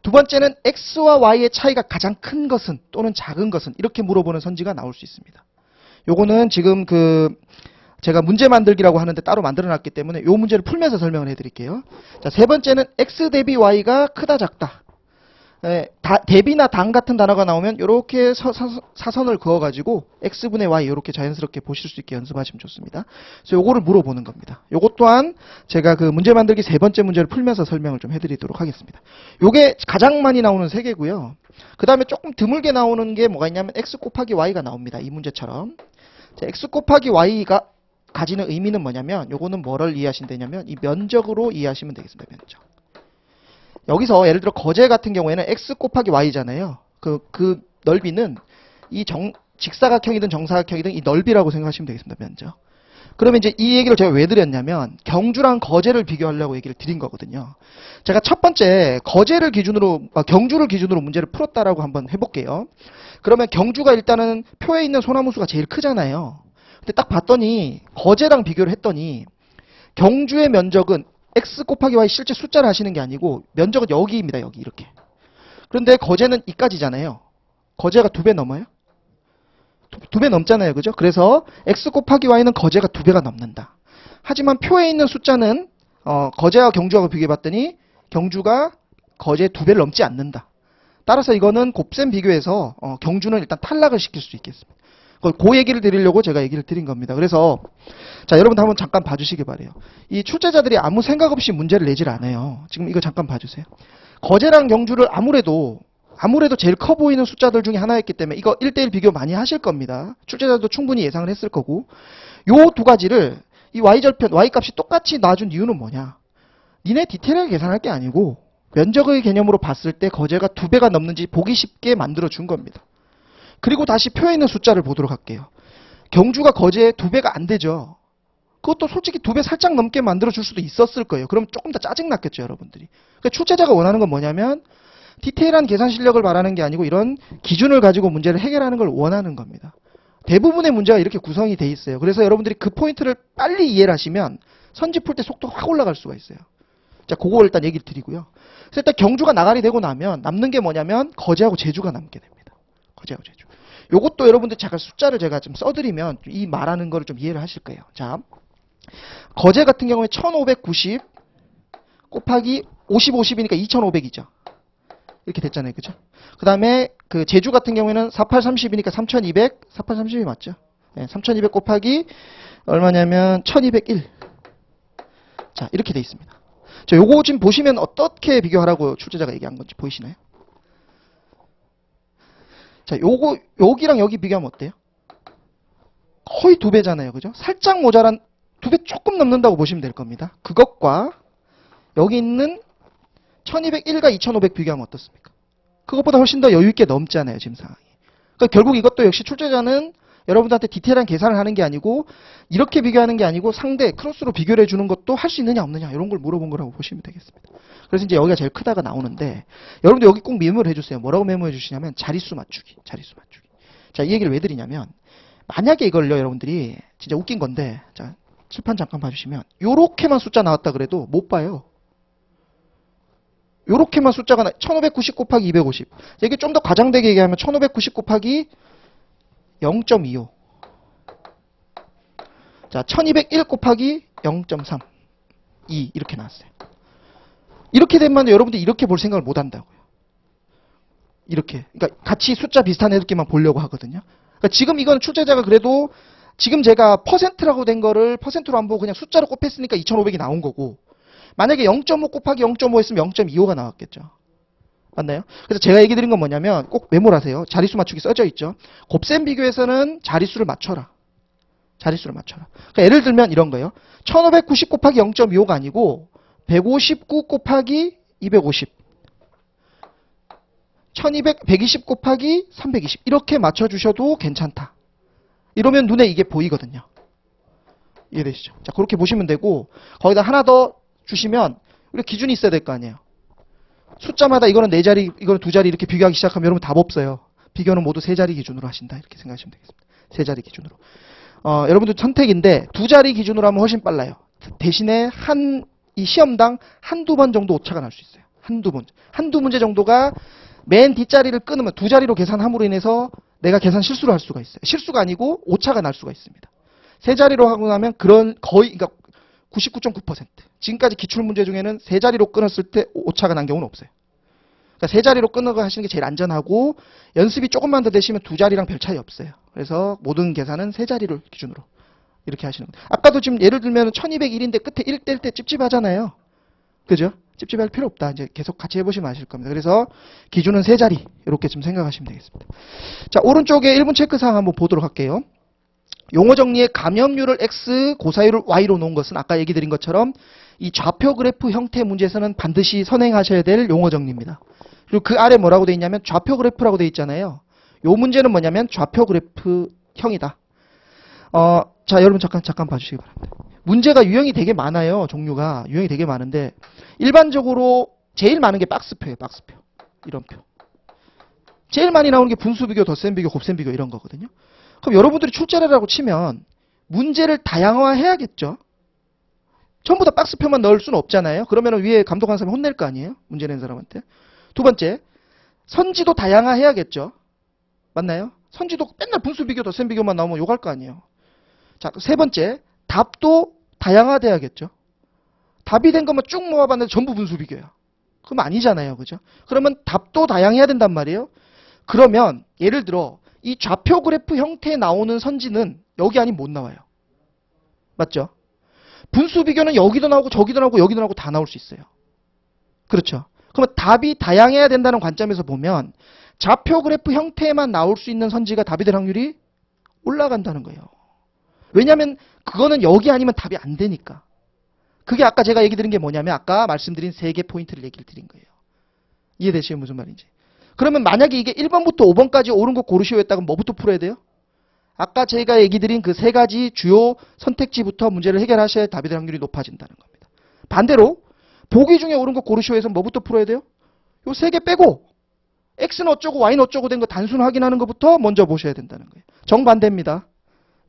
A: 두 번째는 x와 y의 차이가 가장 큰 것은 또는 작은 것은 이렇게 물어보는 선지가 나올 수 있습니다. 요거는 지금 제가 문제 만들기라고 하는데 따로 만들어 놨기 때문에 요 문제를 풀면서 설명을 해 드릴게요. 자, 세 번째는 x 대비 y가 크다 작다. 네, 대비나 당 같은 단어가 나오면 이렇게 사선을 그어가지고 x분의 y 이렇게 자연스럽게 보실 수 있게 연습하시면 좋습니다. 그래서 요거를 물어보는 겁니다. 요것 또한 제가 그 문제 만들기 세 번째 문제를 풀면서 설명을 좀 해드리도록 하겠습니다. 요게 가장 많이 나오는 세 개고요. 그 다음에 조금 드물게 나오는 게 뭐가 있냐면 x 곱하기 y가 나옵니다. 이 문제처럼. 자, x 곱하기 y가 가지는 의미는 뭐냐면 요거는 뭐를 이해하시면 되냐면 이 면적으로 이해하시면 되겠습니다. 면적. 여기서 예를 들어 거제 같은 경우에는 x 곱하기 y잖아요. 그 넓이는 이 직사각형이든 정사각형이든 이 넓이라고 생각하시면 되겠습니다. 면적. 그러면 이제 이 얘기를 제가 왜 드렸냐면 경주랑 거제를 비교하려고 얘기를 드린 거거든요. 제가 첫 번째 경주를 기준으로 문제를 풀었다라고 한번 해볼게요. 그러면 경주가 일단은 표에 있는 소나무 수가 제일 크잖아요. 근데 딱 봤더니 거제랑 비교를 했더니 경주의 면적은 x 곱하기 y 실제 숫자를 하시는 게 아니고 면적은 여기입니다. 여기 이렇게. 그런데 거제는 이까지잖아요. 거제가 2배 넘어요? 2배 넘잖아요. 그죠? 그래서 x 곱하기 y는 거제가 2배가 넘는다. 하지만 표에 있는 숫자는 거제와 경주하고 비교해봤더니 경주가 거제의 2배를 넘지 않는다. 따라서 이거는 곱셈 비교해서 경주는 일단 탈락을 시킬 수 있겠습니다. 그 얘기를 드리려고 제가 얘기를 드린 겁니다. 그래서 자, 여러분들 한번 잠깐 봐주시기 바래요. 이 출제자들이 아무 생각 없이 문제를 내질 않아요. 지금 이거 잠깐 봐주세요. 거제랑 경주를 아무래도 제일 커 보이는 숫자들 중에 하나였기 때문에 이거 1대1 비교 많이 하실 겁니다. 출제자도 충분히 예상을 했을 거고 요 두 가지를 이 y절편, y값이 똑같이 놔준 이유는 뭐냐? 니네 디테일하게 계산할 게 아니고 면적의 개념으로 봤을 때 거제가 2배가 넘는지 보기 쉽게 만들어 준 겁니다. 그리고 다시 표에 있는 숫자를 보도록 할게요. 경주가 거제의 2배가 안 되죠. 그것도 솔직히 2배 살짝 넘게 만들어줄 수도 있었을 거예요. 그럼 조금 더 짜증났겠죠, 여러분들이. 그러니까 출제자가 원하는 건 뭐냐면 디테일한 계산 실력을 바라는 게 아니고 이런 기준을 가지고 문제를 해결하는 걸 원하는 겁니다. 대부분의 문제가 이렇게 구성이 돼 있어요. 그래서 여러분들이 그 포인트를 빨리 이해를 하시면 선지 풀 때 속도가 확 올라갈 수가 있어요. 자, 그거 일단 얘기를 드리고요. 그래서 일단 경주가 나가리 되고 나면 남는 게 뭐냐면 거제하고 제주가 남게 됩니다. 거제하고 제주. 요것도 여러분들 잠깐 숫자를 제가 좀 써드리면 이 말하는 거를 좀 이해를 하실 거예요. 자, 거제 같은 경우에 1590 곱하기 50, 50이니까 2500이죠. 이렇게 됐잖아요. 그죠? 그 다음에 그 제주 같은 경우에는 48, 30이니까 3200, 48, 30이 맞죠? 네, 3200 곱하기 얼마냐면 1201. 자, 이렇게 돼 있습니다. 자, 요거 지금 보시면 어떻게 비교하라고 출제자가 얘기한 건지 보이시나요? 자, 여기랑 여기 비교하면 어때요? 거의 2배잖아요. 그죠? 살짝 모자란 2배 조금 넘는다고 보시면 될 겁니다. 그것과 여기 있는 1201과 2500 비교하면 어떻습니까? 그것보다 훨씬 더 여유있게 넘잖아요. 지금 상황이. 그러니까 결국 이것도 역시 출제자는 여러분들한테 디테일한 계산을 하는 게 아니고 이렇게 비교하는 게 아니고 상대 크로스로 비교를 해주는 것도 할 수 있느냐 없느냐 이런 걸 물어본 거라고 보시면 되겠습니다. 그래서 이제 여기가 제일 크다가 나오는데 여러분들 여기 꼭 메모를 해주세요. 뭐라고 메모해 주시냐면 자릿수 맞추기. 자릿수 맞추기. 자, 이 얘기를 왜 드리냐면 만약에 이걸요 여러분들이 진짜 웃긴 건데 자, 칠판 잠깐 봐주시면 요렇게만 숫자 나왔다 그래도 못 봐요. 요렇게만 숫자가 1590 곱하기 250. 이게 좀 더 과장되게 얘기하면 1590 곱하기 0.25. 자, 1201 곱하기 0.3. 2 이렇게 나왔어요. 이렇게 되면 여러분들 이렇게 볼 생각을 못 한다고요. 이렇게. 그러니까 같이 숫자 비슷한 애들끼리만 보려고 하거든요. 그러니까 지금 이건 출제자가 그래도 지금 제가 퍼센트라고 된 거를 퍼센트로 안 보고 그냥 숫자로 곱했으니까 2500이 나온 거고 만약에 0.5 곱하기 0.5 했으면 0.25가 나왔겠죠. 맞나요? 그래서 제가 얘기 드린 건 뭐냐면 꼭 메모를 하세요. 자릿수 맞추기 써져 있죠. 곱셈 비교에서는 자릿수를 맞춰라. 자릿수를 맞춰라. 그러니까 예를 들면 이런 거예요. 1590 곱하기 0.25가 아니고 159 곱하기 250. 120 곱하기 320. 이렇게 맞춰주셔도 괜찮다. 이러면 눈에 이게 보이거든요. 이해되시죠? 자, 그렇게 보시면 되고, 거기다 하나 더 주시면, 우리 기준이 있어야 될 거 아니에요. 숫자마다 이거는 4자리, 이거는 2자리 이렇게 비교하기 시작하면 여러분 답 없어요. 비교는 모두 3자리 기준으로 하신다. 이렇게 생각하시면 되겠습니다. 3자리 기준으로. 여러분들 선택인데, 2자리 기준으로 하면 훨씬 빨라요. 대신에 이 시험당 한두 번 정도 오차가 날 수 있어요. 한두 문제 정도가 맨 뒷자리를 끊으면 2자리로 계산함으로 인해서 내가 계산 실수를 할 수가 있어요. 실수가 아니고 오차가 날 수가 있습니다. 3자리로 하고 나면 그러니까 99.9%. 지금까지 기출문제 중에는 3자리로 끊었을 때 오차가 난 경우는 없어요. 그러니까 3자리로 끊어가 하시는 게 제일 안전하고 연습이 조금만 더 되시면 2자리랑 별 차이 없어요. 그래서 모든 계산은 3자리를 기준으로 이렇게 하시는 거예요. 아까도 지금 예를 들면 1201인데 끝에 1 뗄 때 찝찝하잖아요. 그죠? 찝찝할 필요 없다. 이제 계속 같이 해보시면 아실 겁니다. 그래서 기준은 3자리 이렇게 좀 생각하시면 되겠습니다. 자, 오른쪽에 1분 체크사항 한번 보도록 할게요. 용어 정리에 감염률을 X, 고사율을 Y로 놓은 것은 아까 얘기 드린 것처럼 이 좌표 그래프 형태 문제에서는 반드시 선행하셔야 될 용어 정리입니다. 그리고 그 아래 뭐라고 되어 있냐면 좌표 그래프라고 되어 있잖아요. 요 문제는 뭐냐면 좌표 그래프형이다. 자, 여러분 잠깐 봐주시기 바랍니다. 문제가 유형이 되게 많아요. 종류가 유형이 되게 많은데 일반적으로 제일 많은 게 박스표예요. 박스표. 이런 표. 제일 많이 나오는 게 분수 비교, 덧셈 비교, 곱셈 비교 이런 거거든요. 그럼 여러분들이 출제라고 치면 문제를 다양화해야겠죠. 전부 다 박스표만 넣을 수는 없잖아요. 그러면 위에 감독하는 사람이 혼낼 거 아니에요. 문제 낸 사람한테. 두 번째, 선지도 다양화해야겠죠. 맞나요? 선지도 맨날 분수 비교, 덧셈 비교만 나오면 욕할 거 아니에요. 자, 세 번째, 답도 다양화돼야겠죠. 답이 된 것만 쭉 모아봤는데 전부 분수 비교야. 그럼 아니잖아요. 그죠? 그러면 답도 다양해야 된단 말이에요. 그러면 예를 들어 이 좌표 그래프 형태에 나오는 선지는 여기 아니면 못 나와요. 맞죠? 분수 비교는 여기도 나오고 저기도 나오고 여기도 나오고 다 나올 수 있어요. 그렇죠? 그러면 답이 다양해야 된다는 관점에서 보면 좌표 그래프 형태에만 나올 수 있는 선지가 답이 될 확률이 올라간다는 거예요. 왜냐하면 그거는 여기 아니면 답이 안 되니까. 그게 아까 제가 얘기 드린 게 뭐냐면 아까 말씀드린 3개 포인트를 얘기를 드린 거예요. 이해되시죠? 무슨 말인지. 그러면 만약에 이게 1번부터 5번까지 옳은 거 고르시오 했다면 뭐부터 풀어야 돼요? 아까 제가 얘기 드린 그 3가지 주요 선택지부터 문제를 해결하셔야 답이 될 확률이 높아진다는 겁니다. 반대로 보기 중에 옳은 거 고르시오 해서 뭐부터 풀어야 돼요? 요 3개 빼고 X는 어쩌고 Y는 어쩌고 된 거 단순 확인하는 것부터 먼저 보셔야 된다는 거예요. 정반대입니다.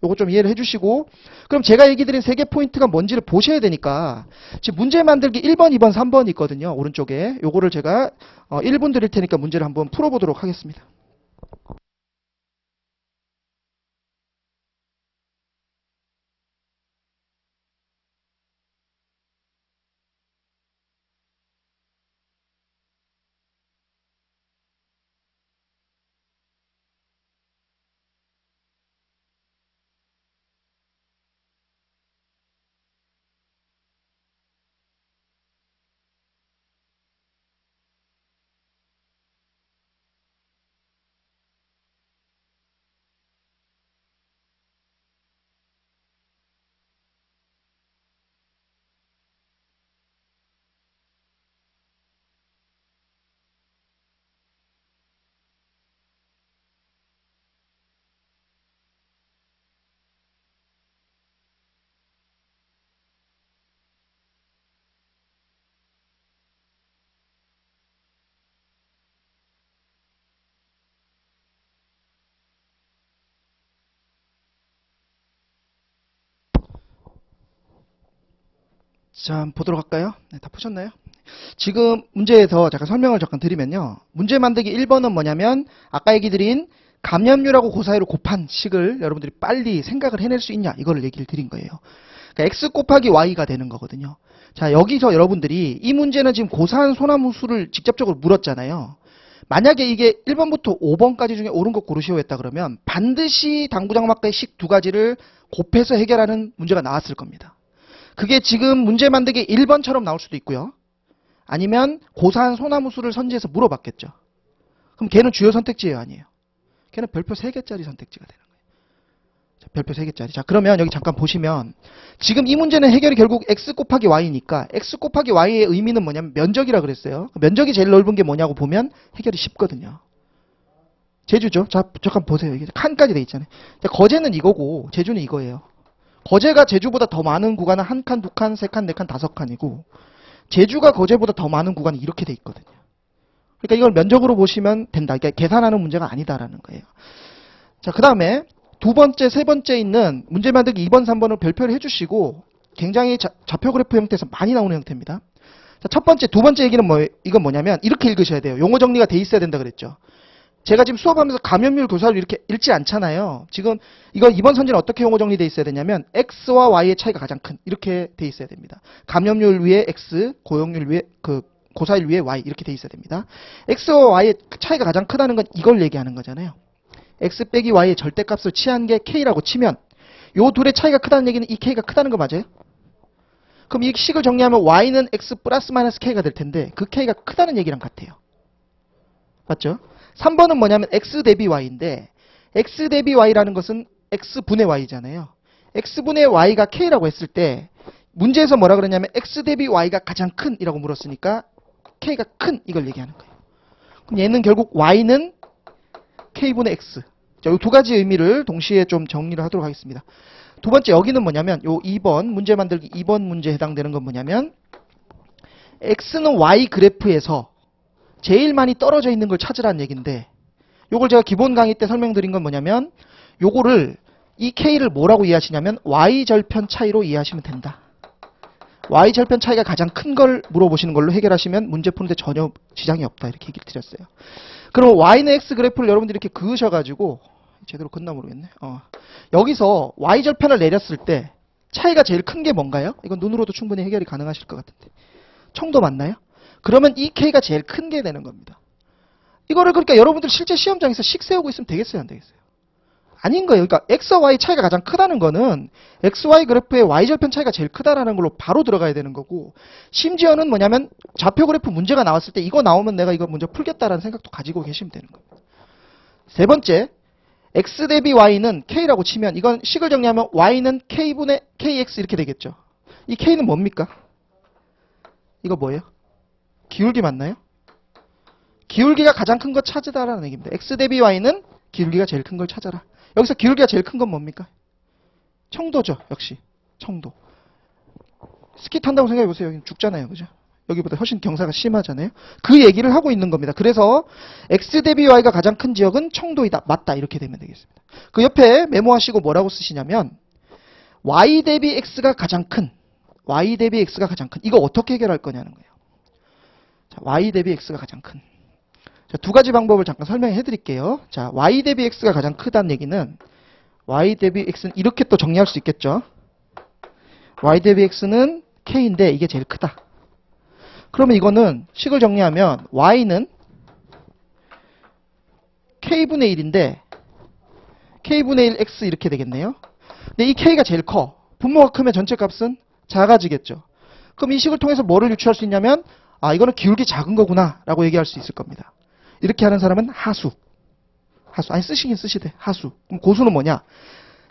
A: 요거 좀 이해를 해주시고, 그럼 제가 얘기 드린 3개 포인트가 뭔지를 보셔야 되니까 지금 문제 만들기 1번, 2번, 3번이 있거든요. 오른쪽에. 요거를 제가 1분 드릴 테니까 문제를 한번 풀어보도록 하겠습니다. 자, 한번 보도록 할까요? 네, 다 푸셨나요? 지금 문제에서 잠깐 설명을 잠깐 드리면요. 문제 만들기 1번은 뭐냐면 아까 얘기 드린 감염률하고 고사율을 곱한 식을 여러분들이 빨리 생각을 해낼 수 있냐 이거를 얘기를 드린 거예요. 그러니까 X 곱하기 Y가 되는 거거든요. 자, 여기서 여러분들이 이 문제는 지금 고사한 소나무수를 직접적으로 물었잖아요. 만약에 이게 1번부터 5번까지 중에 옳은 거 고르시오 했다 그러면 반드시 당구장막과의 식 2가지를 곱해서 해결하는 문제가 나왔을 겁니다. 그게 지금 문제 만들기 1번처럼 나올 수도 있고요. 아니면 고사한 소나무 수를 선지해서 물어봤겠죠. 그럼 걔는 주요 선택지예요, 아니에요? 걔는 별표 3개짜리 선택지가 되는 거예요. 자, 별표 3개짜리. 자, 그러면 여기 잠깐 보시면 지금 이 문제는 해결이 결국 x 곱하기 y니까 x 곱하기 y의 의미는 뭐냐면 면적이라 그랬어요. 면적이 제일 넓은 게 뭐냐고 보면 해결이 쉽거든요. 제주죠. 자, 잠깐 보세요. 이게 칸까지 돼 있잖아요. 자, 거제는 이거고 제주는 이거예요. 거제가 제주보다 더 많은 구간은 1칸, 2칸, 3칸, 4칸, 5칸이고 제주가 거제보다 더 많은 구간이 이렇게 돼 있거든요. 그러니까 이걸 면적으로 보시면 된다. 그러니까 계산하는 문제가 아니다라는 거예요. 자, 그 다음에 두 번째, 세 번째 있는 문제 만들기 2번, 3번을 별표를 해주시고 굉장히 좌표 그래프 형태에서 많이 나오는 형태입니다. 자, 첫 번째, 두 번째 얘기는 이건 뭐냐면 이렇게 읽으셔야 돼요. 용어 정리가 돼 있어야 된다 그랬죠. 제가 지금 수업하면서 감염률, 교사율 이렇게 읽지 않잖아요. 지금 이거 이번 선지는 어떻게 용어 정리돼 있어야 되냐면 x와 y의 차이가 가장 큰 이렇게 돼 있어야 됩니다. 감염률 위에 x, 고용률 위에 고사율 위에 y 이렇게 돼 있어야 됩니다. x와 y의 차이가 가장 크다는 건 이걸 얘기하는 거잖아요. x 빼기 y의 절대값을 취한 게 k라고 치면 요 둘의 차이가 크다는 얘기는 이 k가 크다는 거 맞아요? 그럼 이 식을 정리하면 y는 x 플러스 마이너스 k가 될 텐데 그 k가 크다는 얘기랑 같아요. 맞죠? 3번은 뭐냐면 x 대비 y인데 x 대비 y라는 것은 x분의 y잖아요. x분의 y가 k라고 했을 때 문제에서 뭐라 그러냐면 x 대비 y가 가장 큰 이라고 물었으니까 k가 큰 이걸 얘기하는 거예요. 그럼 얘는 결국 y는 k분의 x. 자, 이 두 가지 의미를 동시에 좀 정리를 하도록 하겠습니다. 두 번째 여기는 뭐냐면 요 2번 문제 만들기 2번 문제에 해당되는 건 뭐냐면 x는 y 그래프에서 제일 많이 떨어져 있는 걸 찾으라는 얘기인데 요걸 제가 기본 강의 때 설명드린 건 뭐냐면 요거를 이 k를 뭐라고 이해하시냐면 y절편 차이로 이해하시면 된다. y절편 차이가 가장 큰 걸 물어보시는 걸로 해결하시면 문제 푸는데 전혀 지장이 없다 이렇게 얘기를 드렸어요. 그럼 y는 x 그래프를 여러분들이 이렇게 그으셔가지고 제대로 긋나 모르겠네. 여기서 y절편을 내렸을 때 차이가 제일 큰 게 뭔가요? 이건 눈으로도 충분히 해결이 가능하실 것 같은데 청도 맞나요? 그러면 이 k가 제일 큰 게 되는 겁니다. 이거를 그러니까 여러분들 실제 시험장에서 식 세우고 있으면 되겠어요, 안 되겠어요? 아닌 거예요. 그러니까 x와 y 차이가 가장 크다는 거는 xy 그래프의 y절편 차이가 제일 크다라는 걸로 바로 들어가야 되는 거고 심지어는 뭐냐면 좌표 그래프 문제가 나왔을 때 이거 나오면 내가 이거 문제 풀겠다라는 생각도 가지고 계시면 되는 겁니다. 세 번째, x 대비 y는 k라고 치면 이건 식을 정리하면 y는 k분의 kx 이렇게 되겠죠. 이 k는 뭡니까? 이거 뭐예요? 기울기 맞나요? 기울기가 가장 큰 거 찾으다라는 얘기입니다. x 대비 y는 기울기가 제일 큰 걸 찾아라. 여기서 기울기가 제일 큰 건 뭡니까? 청도죠. 역시 청도. 스키 탄다고 생각해 보세요. 여기 죽잖아요. 그죠? 여기보다 훨씬 경사가 심하잖아요. 그 얘기를 하고 있는 겁니다. 그래서 x 대비 y가 가장 큰 지역은 청도이다. 맞다. 이렇게 되면 되겠습니다. 그 옆에 메모하시고 뭐라고 쓰시냐면 y 대비 x가 가장 큰 y 대비 x가 가장 큰 이거 어떻게 해결할 거냐는 거예요. 자, y 대비 x가 가장 큰. 자, 두 가지 방법을 잠깐 설명해 드릴게요. 자, y 대비 x가 가장 크다는 얘기는 y 대비 x는 이렇게 또 정리할 수 있겠죠. y 대비 x는 k인데 이게 제일 크다. 그러면 이거는 식을 정리하면 y는 k분의 1인데 k분의 1 x 이렇게 되겠네요. 근데 이 k가 제일 커. 분모가 크면 전체 값은 작아지겠죠. 그럼 이 식을 통해서 뭐를 유추할 수 있냐면 아 이거는 기울기 작은 거구나 라고 얘기할 수 있을 겁니다. 이렇게 하는 사람은 하수. 아니 쓰시긴 쓰시되 하수. 그럼 고수는 뭐냐?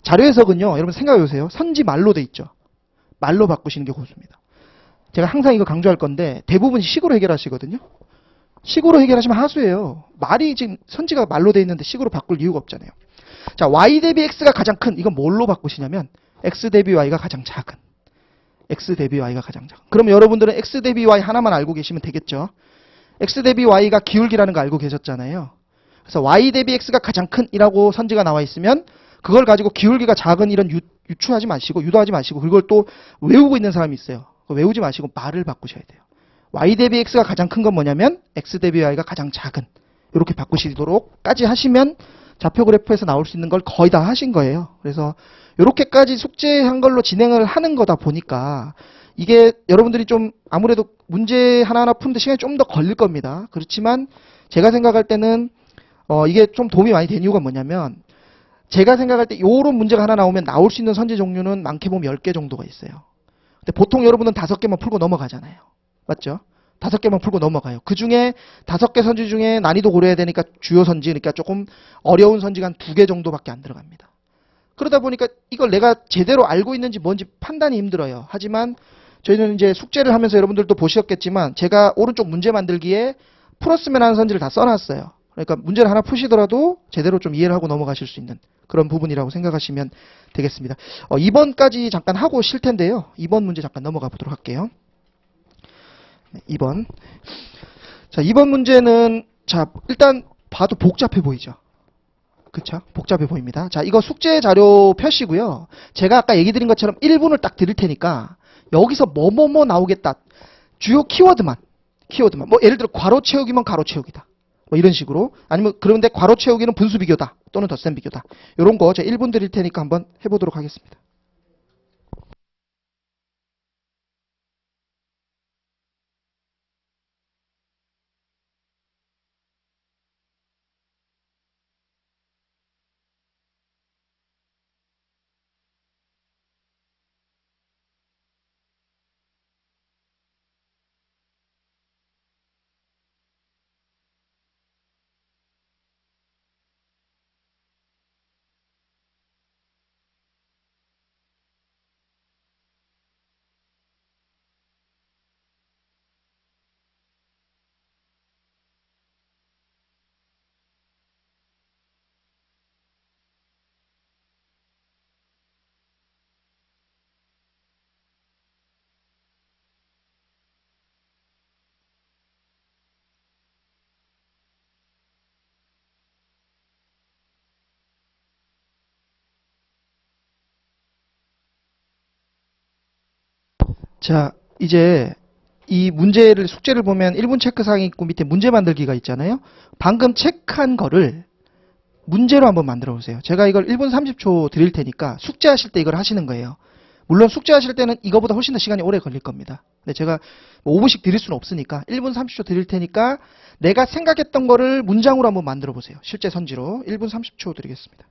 A: 자료 해석은요. 여러분 생각해 보세요. 선지 말로 돼 있죠. 말로 바꾸시는 게 고수입니다. 제가 항상 이거 강조할 건데 대부분 식으로 해결하시거든요. 식으로 해결하시면 하수예요. 말이 지금 선지가 말로 돼 있는데 식으로 바꿀 이유가 없잖아요. 자, y 대비 x가 가장 큰 이건 뭘로 바꾸시냐면 x 대비 y가 가장 작은. x 대비 y가 가장 작은. 그럼 여러분들은 x 대비 y 하나만 알고 계시면 되겠죠. x 대비 y가 기울기라는 거 알고 계셨잖아요. 그래서 y 대비 x가 가장 큰 이라고 선지가 나와 있으면 그걸 가지고 기울기가 작은 이런 유추하지 마시고 유도하지 마시고 그걸 또 외우고 있는 사람이 있어요. 외우지 마시고 말을 바꾸셔야 돼요. y 대비 x가 가장 큰 건 뭐냐면 x 대비 y가 가장 작은 이렇게 바꾸시도록까지 하시면 좌표 그래프에서 나올 수 있는 걸 거의 다 하신 거예요. 그래서 이렇게까지 숙제한 걸로 진행을 하는 거다 보니까 이게 여러분들이 좀 아무래도 문제 하나하나 푸는데 시간이 좀 더 걸릴 겁니다. 그렇지만 제가 생각할 때는 이게 좀 도움이 많이 된 이유가 뭐냐면 제가 생각할 때 요런 문제가 하나 나오면 나올 수 있는 선지 종류는 많게 보면 10개 정도가 있어요. 근데 보통 여러분은 5개만 풀고 넘어가잖아요. 맞죠? 5개만 풀고 넘어가요. 그 중에 5개 선지 중에 난이도 고려해야 되니까 주요 선지, 그러니까 조금 어려운 선지가 한 2개 정도밖에 안 들어갑니다. 그러다 보니까 이걸 내가 제대로 알고 있는지 뭔지 판단이 힘들어요. 하지만 저희는 이제 숙제를 하면서 여러분들도 보셨겠지만 제가 오른쪽 문제 만들기에 풀었으면 하는 선지를 다 써놨어요. 그러니까 문제를 하나 푸시더라도 제대로 좀 이해를 하고 넘어가실 수 있는 그런 부분이라고 생각하시면 되겠습니다. 2번까지 잠깐 하고 쉴 텐데요. 2번 문제 잠깐 넘어가 보도록 할게요. 2번. 자, 2번 문제는, 자, 일단 봐도 복잡해 보이죠? 그쵸? 복잡해 보입니다. 자, 이거 숙제 자료 펴시고요. 제가 아까 얘기 드린 것처럼 1분을 딱 드릴 테니까, 여기서 뭐뭐뭐 나오겠다. 주요 키워드만. 뭐, 예를 들어, 괄호 채우기면 괄호 채우기다. 뭐, 이런 식으로. 아니면, 그런데 괄호 채우기는 분수 비교다. 또는 덧셈 비교다. 요런 거 제가 1분 드릴 테니까 한번 해보도록 하겠습니다. 자, 이제 이 문제를, 숙제를 보면 1분 체크사항이 있고 밑에 문제 만들기가 있잖아요. 방금 체크한 거를 문제로 한번 만들어 보세요. 제가 이걸 1분 30초 드릴 테니까 숙제하실 때 이걸 하시는 거예요. 물론 숙제하실 때는 이거보다 훨씬 더 시간이 오래 걸릴 겁니다. 근데 제가 5분씩 드릴 수는 없으니까 1분 30초 드릴 테니까 내가 생각했던 거를 문장으로 한번 만들어 보세요. 실제 선지로 1분 30초 드리겠습니다.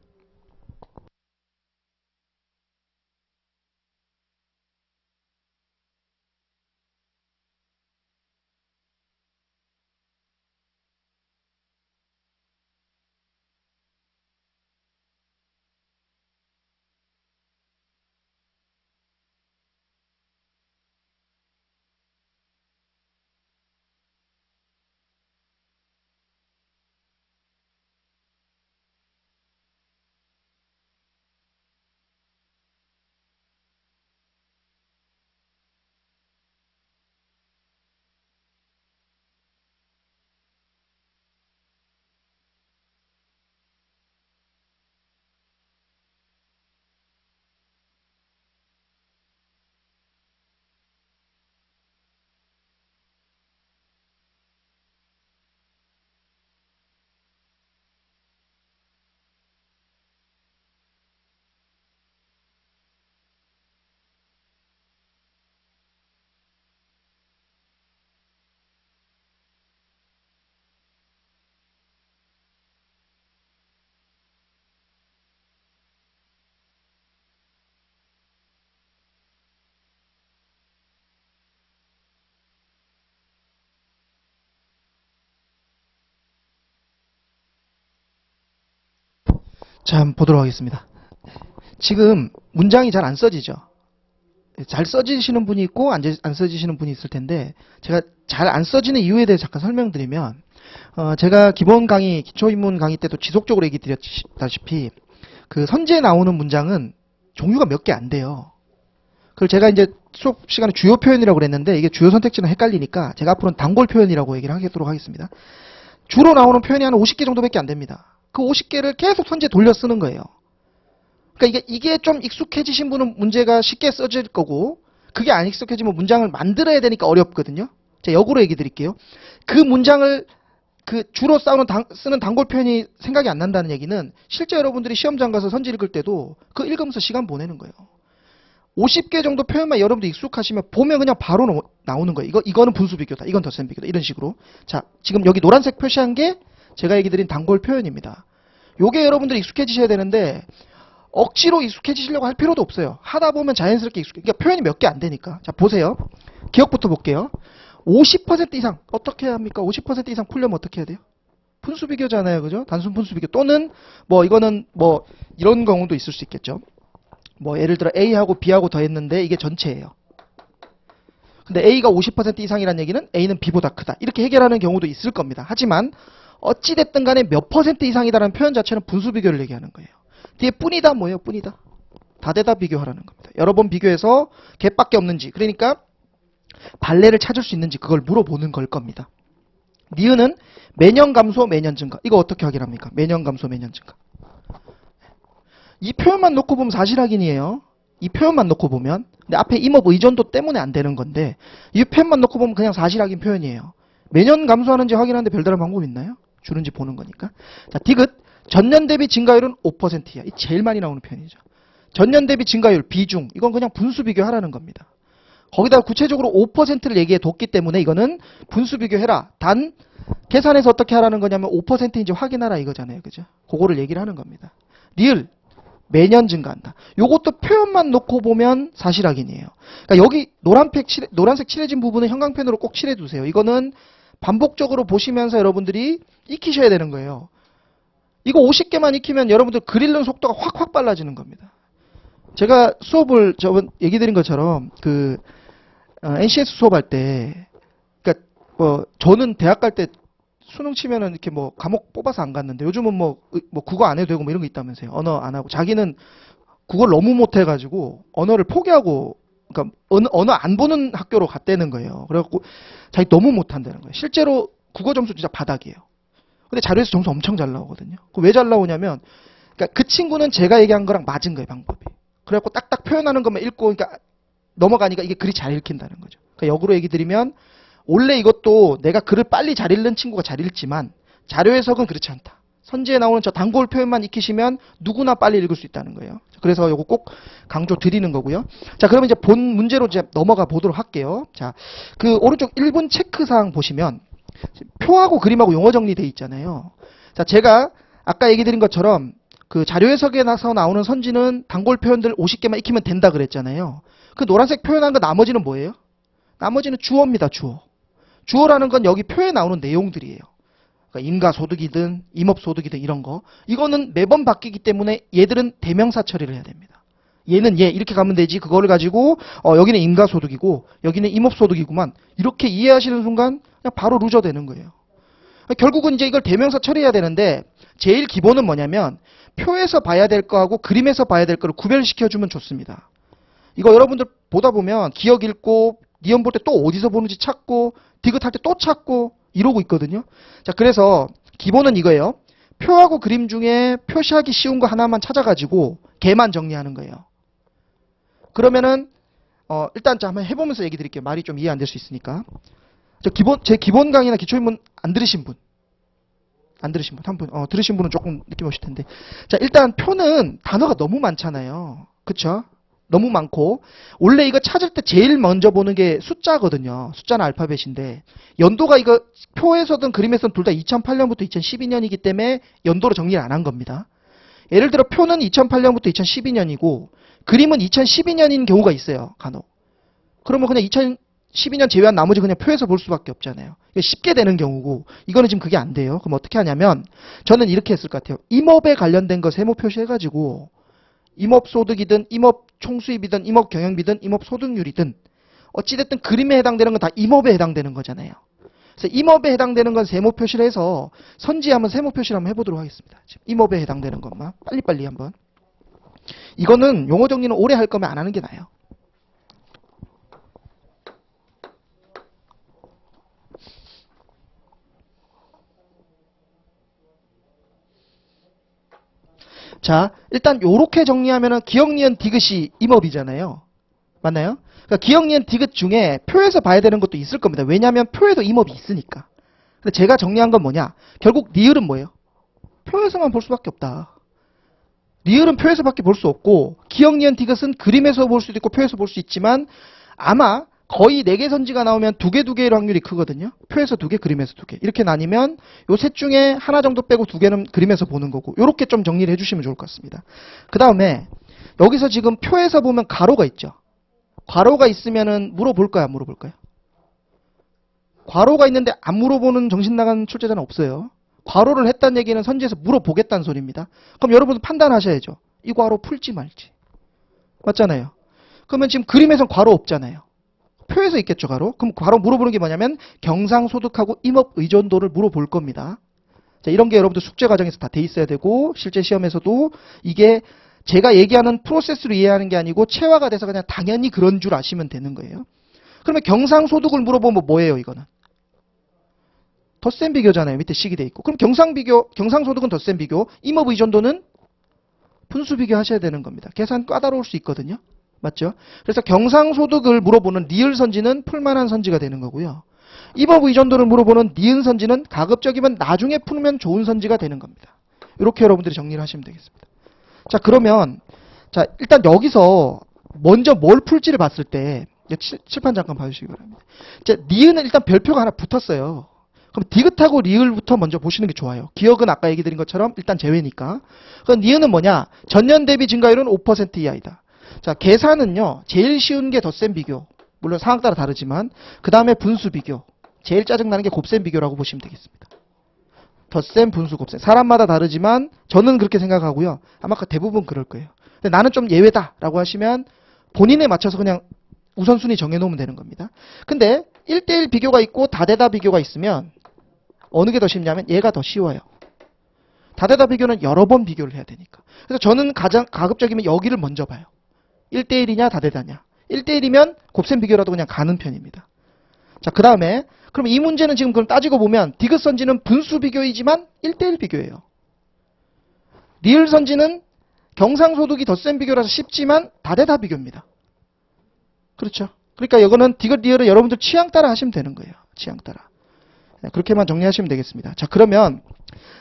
A: 자, 한번 보도록 하겠습니다. 지금 문장이 잘 안 써지죠? 잘 써지시는 분이 있고 안 써지시는 분이 있을 텐데 제가 잘 안 써지는 이유에 대해서 잠깐 설명드리면 제가 기본 강의, 기초입문 강의 때도 지속적으로 얘기 드렸다시피 그 선지에 나오는 문장은 종류가 몇 개 안 돼요. 그걸 제가 이제 수업 시간에 주요 표현이라고 그랬는데 이게 주요 선택지는 헷갈리니까 제가 앞으로는 단골 표현이라고 얘기를 하도록 하겠습니다. 주로 나오는 표현이 한 50개 정도밖에 안 됩니다. 그 50개를 계속 선지에 돌려 쓰는 거예요. 그러니까 이게 좀 익숙해지신 분은 문제가 쉽게 써질 거고 그게 안 익숙해지면 문장을 만들어야 되니까 어렵거든요. 제가 역으로 얘기 드릴게요. 그 문장을 그 주로 쓰는 단골 표현이 생각이 안 난다는 얘기는 실제 여러분들이 시험장 가서 선지 읽을 때도 그 읽으면서 시간 보내는 거예요. 50개 정도 표현만 여러분들 익숙하시면 보면 그냥 바로 나오는 거예요. 이거는 분수 비교다. 이건 덧셈 비교다. 이런 식으로. 자, 지금 여기 노란색 표시한 게 제가 얘기 드린 단골 표현입니다. 요게 여러분들이 익숙해지셔야 되는데 억지로 익숙해지시려고 할 필요도 없어요. 하다 보면 자연스럽게 그러니까 표현이 몇 개 안 되니까. 자, 보세요. 기억부터 볼게요. 50% 이상 어떻게 해야 합니까? 50% 이상 풀려면 어떻게 해야 돼요? 분수 비교잖아요. 그죠? 단순 분수 비교. 또는 뭐 이거는 뭐 이런 경우도 있을 수 있겠죠. 뭐 예를 들어 A하고 B하고 더했는데 이게 전체예요. 근데 A가 50% 이상이라는 얘기는 A는 B보다 크다. 이렇게 해결하는 경우도 있을 겁니다. 하지만 어찌됐든 간에 몇 퍼센트 이상이다라는 표현 자체는 분수 비교를 얘기하는 거예요. 뒤에 뿐이다 뭐예요? 뿐이다. 다대다 비교하라는 겁니다. 여러 번 비교해서 갭밖에 없는지, 그러니까 발레를 찾을 수 있는지 그걸 물어보는 걸 겁니다. 니은은 매년 감소 매년 증가. 이거 어떻게 확인합니까? 매년 감소 매년 증가. 이 표현만 놓고 보면 사실 확인이에요. 이 표현만 놓고 보면. 근데 앞에 임업 의존도 때문에 안 되는 건데 이 표현만 놓고 보면 그냥 사실 확인 표현이에요. 매년 감소하는지 확인하는데 별다른 방법 있나요? 주는지 보는 거니까. 자, 디귿. 전년 대비 증가율은 5%야. 이 제일 많이 나오는 표현이죠. 전년 대비 증가율, 비중. 이건 그냥 분수 비교하라는 겁니다. 거기다 구체적으로 5%를 얘기해 뒀기 때문에 이거는 분수 비교해라. 단 계산해서 어떻게 하라는 거냐면 5%인지 확인하라 이거잖아요. 그죠? 그거를 얘기를 하는 겁니다. 리을. 매년 증가한다. 요것도 표현만 놓고 보면 사실 확인이에요. 그러니까 여기 노란색 칠해진 부분은 형광펜으로 꼭 칠해두세요. 이거는 반복적으로 보시면서 여러분들이 익히셔야 되는 거예요. 이거 50개만 익히면 여러분들 글 읽는 속도가 확 빨라지는 겁니다. 제가 수업을 저번 얘기 드린 것처럼 NCS 수업할 때, 그러니까 뭐 저는 대학 갈 때 수능 치면은 이렇게 뭐 과목 뽑아서 안 갔는데 요즘은 뭐 국어 안 해도 되고 뭐 이런 거 있다면서요. 언어 안 하고 자기는 국어를 너무 못해가지고 언어를 포기하고, 그러니까 언어 안 보는 학교로 갔다는 거예요. 그래갖고 자기 너무 못한다는 거예요. 실제로 국어 점수 진짜 바닥이에요. 근데 자료에서 점수 엄청 잘 나오거든요. 왜 잘 나오냐면, 그러니까 그 친구는 제가 얘기한 거랑 맞은 거예요, 방법이. 그래갖고 딱딱 표현하는 것만 읽고, 그러니까 넘어가니까 이게 글이 잘 읽힌다는 거죠. 그러니까 역으로 얘기 드리면, 원래 이것도 내가 글을 빨리 잘 읽는 친구가 잘 읽지만 자료 해석은 그렇지 않다. 선지에 나오는 저 단골 표현만 익히시면 누구나 빨리 읽을 수 있다는 거예요. 그래서 이거 꼭 강조 드리는 거고요. 자, 그러면 이제 본 문제로 이제 넘어가 보도록 할게요. 자, 그 오른쪽 1분 체크사항 보시면 표하고 그림하고 용어 정리되어 있잖아요. 자, 제가 아까 얘기 드린 것처럼 그 자료 해석에 나서 나오는 선지는 단골 표현들 50개만 익히면 된다 그랬잖아요. 그 노란색 표현한 거 나머지는 뭐예요? 나머지는 주어입니다. 주어. 주어라는 건 여기 표에 나오는 내용들이에요. 그러니까 인가소득이든 임업소득이든 이런 거. 이거는 매번 바뀌기 때문에 얘들은 대명사 처리를 해야 됩니다. 얘는 얘 이렇게 가면 되지. 그거를 가지고 여기는 인가소득이고 여기는 임업소득이구만. 이렇게 이해하시는 순간 그냥 바로 루저 되는 거예요. 결국은 이제 이걸 대명사 처리해야 되는데 제일 기본은 뭐냐면 표에서 봐야 될 거하고 그림에서 봐야 될 거를 구별시켜주면 좋습니다. 이거 여러분들 보다 보면 기억 읽고 니은 볼 때 또 어디서 보는지 찾고 디귿 할 때 또 찾고 이러고 있거든요. 자, 그래서 기본은 이거예요. 표하고 그림 중에 표시하기 쉬운 거 하나만 찾아가지고 걔만 정리하는 거예요. 그러면은 일단 한번 해보면서 얘기 드릴게요. 말이 좀 이해 안 될 수 있으니까. 제 기본 강의나 기초인문 안 들으신 분 한 분, 들으신 분은 조금 느낌 오실 텐데. 자, 일단 표는 단어가 너무 많잖아요. 그쵸? 너무 많고, 원래 이거 찾을 때 제일 먼저 보는 게 숫자거든요. 숫자는 알파벳인데, 연도가 이거 표에서든 그림에서든 둘 다 2008년부터 2012년이기 때문에 연도로 정리를 안 한 겁니다. 예를 들어 표는 2008년부터 2012년이고, 그림은 2012년인 경우가 있어요. 간혹. 그러면 그냥 2012년 제외한 나머지 그냥 표에서 볼 수밖에 없잖아요. 쉽게 되는 경우고, 이거는 지금 그게 안 돼요. 그럼 어떻게 하냐면, 저는 이렇게 했을 것 같아요. 임업에 관련된 거 세모 표시해가지고, 임업소득이든 임업총수입이든 임업경영비든 임업소득률이든 어찌됐든 그림에 해당되는 건 다 임업에 해당되는 거잖아요. 그래서 임업에 해당되는 건 세모 표시를 해서 선지에 한번 세모 표시를 한번 해보도록 하겠습니다. 지금 임업에 해당되는 것만 빨리빨리 한번. 이거는 용어 정리는 오래 할 거면 안 하는 게 나아요. 자, 일단 요렇게 정리하면은 기억, 니은, 디귿이 임업이잖아요. 맞나요? 그러니까 기억, 니은, 디귿 중에 표에서 봐야 되는 것도 있을 겁니다. 왜냐하면 표에도 임업이 있으니까. 근데 제가 정리한 건 뭐냐? 결국 리을은 뭐예요? 표에서만 볼 수밖에 없다. 리을은 표에서밖에 볼 수 없고 기억, 니은, 디귿은 그림에서 볼 수도 있고 표에서 볼 수 있지만 아마 거의 4개 선지가 나오면 2개일 확률이 크거든요. 표에서 2개, 그림에서 2개. 이렇게 나뉘면 요 셋 중에 하나 정도 빼고 2개는 그림에서 보는 거고 요렇게 좀 정리를 해주시면 좋을 것 같습니다. 그 다음에 여기서 지금 표에서 보면 가로가 있죠. 가로가 있으면은 물어볼까요? 안 물어볼까요? 과로가 있는데 안 물어보는 정신 나간 출제자는 없어요. 과로를 했다는 얘기는 선지에서 물어보겠다는 소리입니다. 그럼 여러분도 판단하셔야죠. 이 과로 풀지 말지. 맞잖아요. 그러면 지금 그림에선 과로 없잖아요. 표에서 있겠죠, 과로. 그럼 과로 물어보는 게 뭐냐면 경상소득하고 임업의존도를 물어볼 겁니다. 자, 이런 게 여러분들 숙제 과정에서 다 돼 있어야 되고 실제 시험에서도 이게 제가 얘기하는 프로세스로 이해하는 게 아니고 체화가 돼서 그냥 당연히 그런 줄 아시면 되는 거예요. 그러면 경상소득을 물어보면 뭐예요, 이거는? 덧셈 비교잖아요. 밑에 식이 돼 있고. 그럼 경상소득은 덧셈 비교, 임업의존도는 분수 비교하셔야 되는 겁니다. 계산 까다로울 수 있거든요. 맞죠? 그래서 경상소득을 물어보는 리을 선지는 풀만한 선지가 되는 거고요. 임업의존도를 물어보는 니은 선지는 가급적이면 나중에 풀면 좋은 선지가 되는 겁니다. 이렇게 여러분들이 정리를 하시면 되겠습니다. 자, 그러면 자, 일단 여기서 먼저 뭘 풀지를 봤을 때 칠판 잠깐 봐주시기 바랍니다. 자, 니은은 일단 별표가 하나 붙었어요. 그럼 디귿하고 리을부터 먼저 보시는 게 좋아요. 기억은 아까 얘기 드린 것처럼 일단 제외니까. 그럼 니은은 뭐냐? 전년 대비 증가율은 5% 이하이다. 자, 계산은요. 제일 쉬운 게 덧셈 비교. 물론 상황 따라 다르지만 그 다음에 분수 비교. 제일 짜증나는 게 곱셈 비교라고 보시면 되겠습니다. 덧셈, 분수, 곱셈. 사람마다 다르지만 저는 그렇게 생각하고요. 아마 대부분 그럴 거예요. 근데 나는 좀 예외다라고 하시면 본인에 맞춰서 그냥 우선순위 정해놓으면 되는 겁니다. 근데 1대1 비교가 있고 다대다 비교가 있으면 어느 게 더 쉽냐면 얘가 더 쉬워요. 다대다 비교는 여러 번 비교를 해야 되니까. 그래서 저는 가장 가급적이면 여기를 먼저 봐요. 1대1이냐 다대다냐. 1대1이면 곱셈 비교라도 그냥 가는 편입니다. 자, 그 다음에 그럼 이 문제는 지금 그럼 따지고 보면 디귿 선지는 분수 비교이지만 1대1 비교예요. 리을 선지는 경상소득이 덧셈 비교라서 쉽지만 다대다 비교입니다. 그렇죠? 그러니까 이거는 디귿 리을을 여러분들 취향 따라 하시면 되는 거예요. 취향 따라. 네, 그렇게만 정리하시면 되겠습니다. 자, 그러면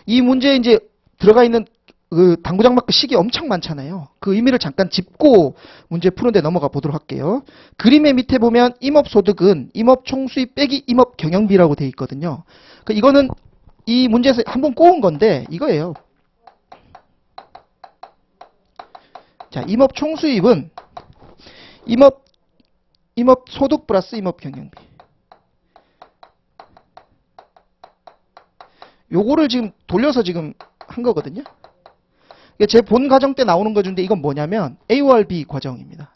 A: 이 문제에 이제 들어가 있는 그 당구장 마크 식이 엄청 많잖아요. 그 의미를 잠깐 짚고 문제 푸는데 넘어가 보도록 할게요. 그림의 밑에 보면 임업소득은 임업총수입 빼기 임업경영비라고 돼 있거든요. 이거는 이 문제에서 한번 꼬은 건데 이거예요. 자, 임업총수입은 임업소득 플러스 임업경영비. 요거를 지금 돌려서 지금 한 거거든요. 제 본 과정 때 나오는 거 중에 이건 뭐냐면 AORB 과정입니다.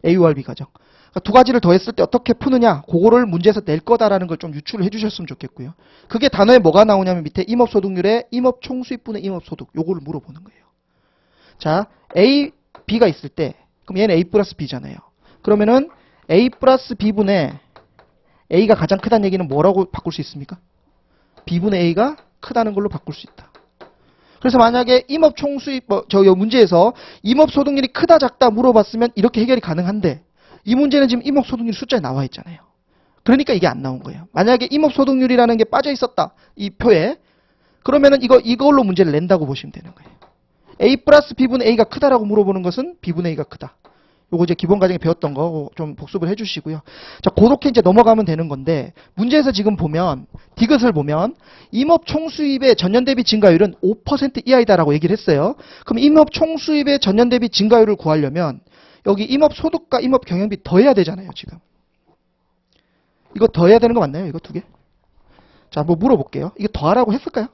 A: AORB 과정. 그러니까 두 가지를 더했을 때 어떻게 푸느냐, 그거를 문제에서 낼 거다라는 걸 좀 유출을 해주셨으면 좋겠고요. 그게 단어에 뭐가 나오냐면 밑에 임업소득률에 임업총수입분의 임업소득, 요거를 물어보는 거예요. 자, A, B가 있을 때, 그럼 얘는 A 플러스 B잖아요. 그러면은 A 플러스 B분의 A가 가장 크다는 얘기는 뭐라고 바꿀 수 있습니까? B분의 A가 크다는 걸로 바꿀 수 있다. 그래서 만약에 임업총수입, 문제에서 임업소득률이 크다 작다 물어봤으면 이렇게 해결이 가능한데 이 문제는 지금 임업소득률 숫자에 나와 있잖아요. 그러니까 이게 안 나온 거예요. 만약에 임업소득률이라는 게 빠져 있었다. 이 표에. 그러면은 이걸로 문제를 낸다고 보시면 되는 거예요. A 플러스 B분의 A가 크다라고 물어보는 것은 B분의 A가 크다. 요거 이제 기본 과정에 배웠던 거 좀 복습을 해주시고요. 자, 그렇게 이제 넘어가면 되는 건데 문제에서 지금 보면 디귿을 보면 임업 총수입의 전년 대비 증가율은 5% 이하이다라고 얘기를 했어요. 그럼 임업 총수입의 전년 대비 증가율을 구하려면 여기 임업 소득과 임업 경영비 더해야 되잖아요, 지금. 이거 더해야 되는 거 맞나요? 이거 두 개? 자, 한번 물어볼게요. 이거 더하라고 했을까요?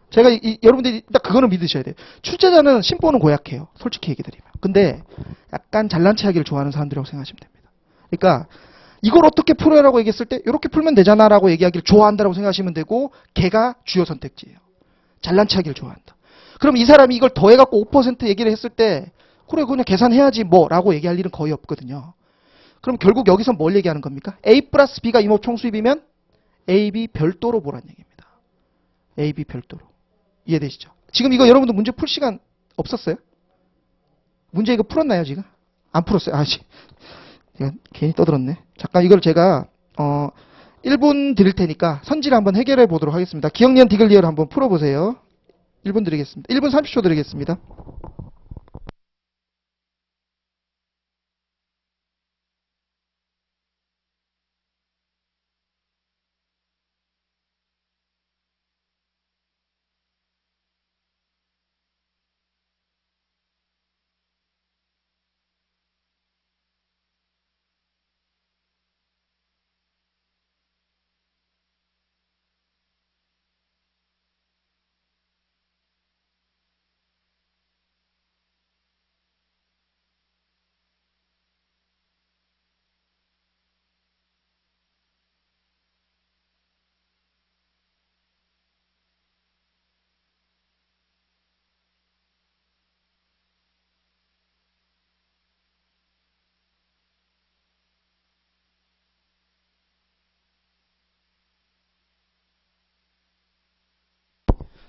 A: 제가 여러분들이 일단 그거는 믿으셔야 돼요. 출제자는 심보는 고약해요. 솔직히 얘기 드리면. 근데 약간 잘난 체 하기를 좋아하는 사람들이라고 생각하시면 됩니다. 그러니까 이걸 어떻게 풀어라고 얘기했을 때 이렇게 풀면 되잖아라고 얘기하기를 좋아한다라고 생각하시면 되고 걔가 주요 선택지예요. 잘난 체 하기를 좋아한다. 그럼 이 사람이 이걸 더해갖고 5% 얘기를 했을 때 그래 그냥 계산해야지 뭐라고 얘기할 일은 거의 없거든요. 그럼 결국 여기서 뭘 얘기하는 겁니까? A 플러스 B가 임업 총수입이면 A, B 별도로 보란 얘기입니다. A, B 별도로. 이해되시죠? 지금 이거 여러분들 문제 풀 시간 없었어요? 문제 이거 풀었나요, 지금? 안 풀었어요. 제가 괜히 떠들었네. 잠깐 이걸 제가 1분 드릴 테니까 선지를 한번 해결해 보도록 하겠습니다. 기억니은 디귿리얼 한번 풀어보세요. 1분 드리겠습니다. 1분 30초 드리겠습니다.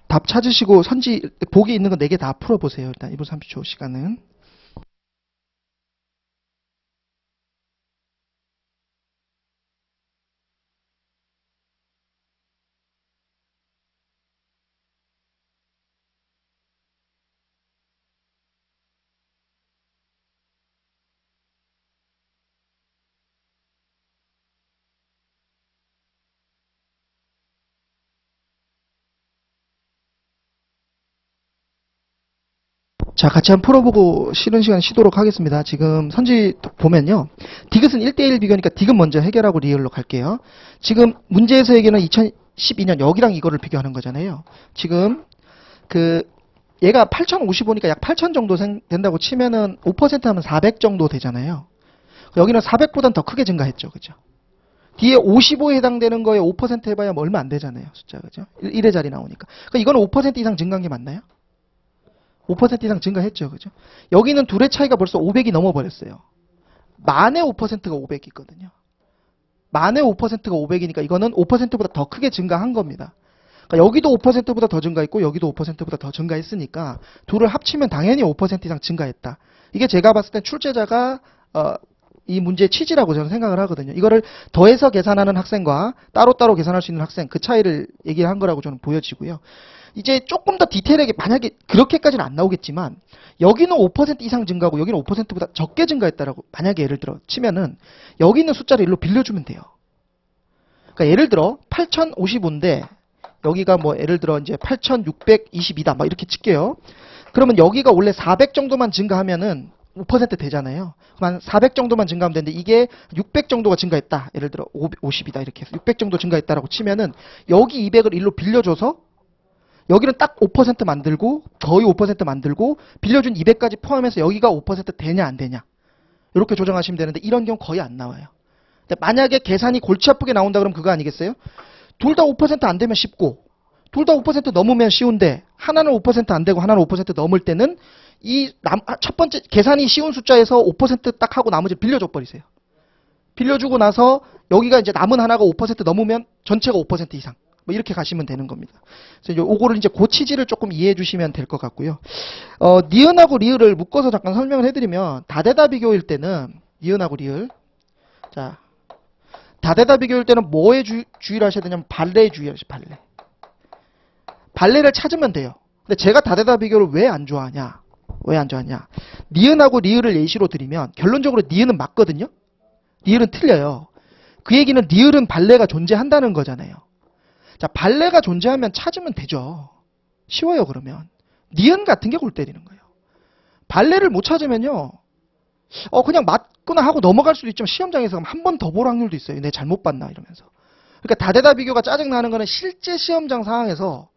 A: 답 찾으시고 선지 보기 있는 거 4개 다 풀어보세요. 일단 2분 30초 시간은. 자, 같이 한번 풀어보고 쉬는 시간 쉬도록 하겠습니다. 지금 선지 보면요. 디귿은 1대1 비교니까 디귿 먼저 해결하고 리을로 갈게요. 지금 문제에서 얘기는 2012년 여기랑 이거를 비교하는 거잖아요. 지금 얘가 8055니까 약 8000 정도 된다고 치면은 5% 하면 400 정도 되잖아요. 여기는 400보단 더 크게 증가했죠. 그죠? 뒤에 55에 해당되는 거에 5% 해봐야 뭐 얼마 안 되잖아요. 숫자. 그죠? 1의 자리 나오니까. 그러니까 이거는 5% 이상 증가한 게 맞나요? 5% 이상 증가했죠. 그죠? 여기는 둘의 차이가 벌써 500이 넘어버렸어요. 만의 5%가 500이거든요. 만의 5%가 500이니까 이거는 5%보다 더 크게 증가한 겁니다. 그러니까 여기도 5%보다 더 증가했고 여기도 5%보다 더 증가했으니까 둘을 합치면 당연히 5% 이상 증가했다. 이게 제가 봤을 땐 출제자가 이 문제의 취지라고 저는 생각을 하거든요. 이거를 더해서 계산하는 학생과 따로따로 계산할 수 있는 학생 그 차이를 얘기한 거라고 저는 보여지고요. 이제 조금 더 디테일하게 만약에 그렇게까지는 안 나오겠지만 여기는 5% 이상 증가하고 여기는 5%보다 적게 증가했다라고 만약에 예를 들어 치면은 여기 있는 숫자를 일로 빌려주면 돼요. 그러니까 예를 들어 8055인데 여기가 뭐 예를 들어 이제 8622다 막 이렇게 칠게요. 그러면 여기가 원래 400 정도만 증가하면은 5% 되잖아요. 그럼 한 400 정도만 증가하면 되는데 이게 600 정도가 증가했다. 예를 들어 50이다 이렇게 해서 600 정도 증가했다라고 치면은 여기 200을 일로 빌려줘서 여기는 딱 5% 만들고 거의 5% 만들고 빌려준 200까지 포함해서 여기가 5% 되냐 안 되냐 이렇게 조정하시면 되는데 이런 경우 거의 안 나와요. 근데 만약에 계산이 골치 아프게 나온다 그러면 그거 아니겠어요? 둘 다 5% 안 되면 쉽고 둘 다 5% 넘으면 쉬운데 하나는 5% 안 되고 하나는 5% 넘을 때는 이 첫 번째 계산이 쉬운 숫자에서 5%딱 하고 나머지를 빌려줘 버리세요. 빌려주고 나서 여기가 이제 남은 하나가 5% 넘으면 전체가 5% 이상 뭐 이렇게 가시면 되는 겁니다. 그래서 요거를 이제 그 취지를 조금 이해해 주시면 될 것 같고요. 니은하고 리을을 묶어서 잠깐 설명을 해드리면 다대다 비교일 때는 니은하고 리을 자 다대다 비교일 때는 뭐에 주의를 하셔야 되냐면 발레에 주의를 하셔야 발레. 발레를 찾으면 돼요. 근데 제가 다대다 비교를 왜 안 좋아하냐? 왜 안 좋아하냐? 니은하고 리을을 예시로 드리면 결론적으로 니은은 맞거든요. 리을은 틀려요. 그 얘기는 리을은 발레가 존재한다는 거잖아요. 자, 발레가 존재하면 찾으면 되죠. 쉬워요, 그러면. 니은 같은 게 골 때리는 거예요. 발레를 못 찾으면요. 그냥 맞구나 하고 넘어갈 수도 있지만 시험장에서 한 번 더 볼 확률도 있어요. 내 잘못 봤나 이러면서. 그러니까 다대다 비교가 짜증나는 거는 실제 시험장 상황에서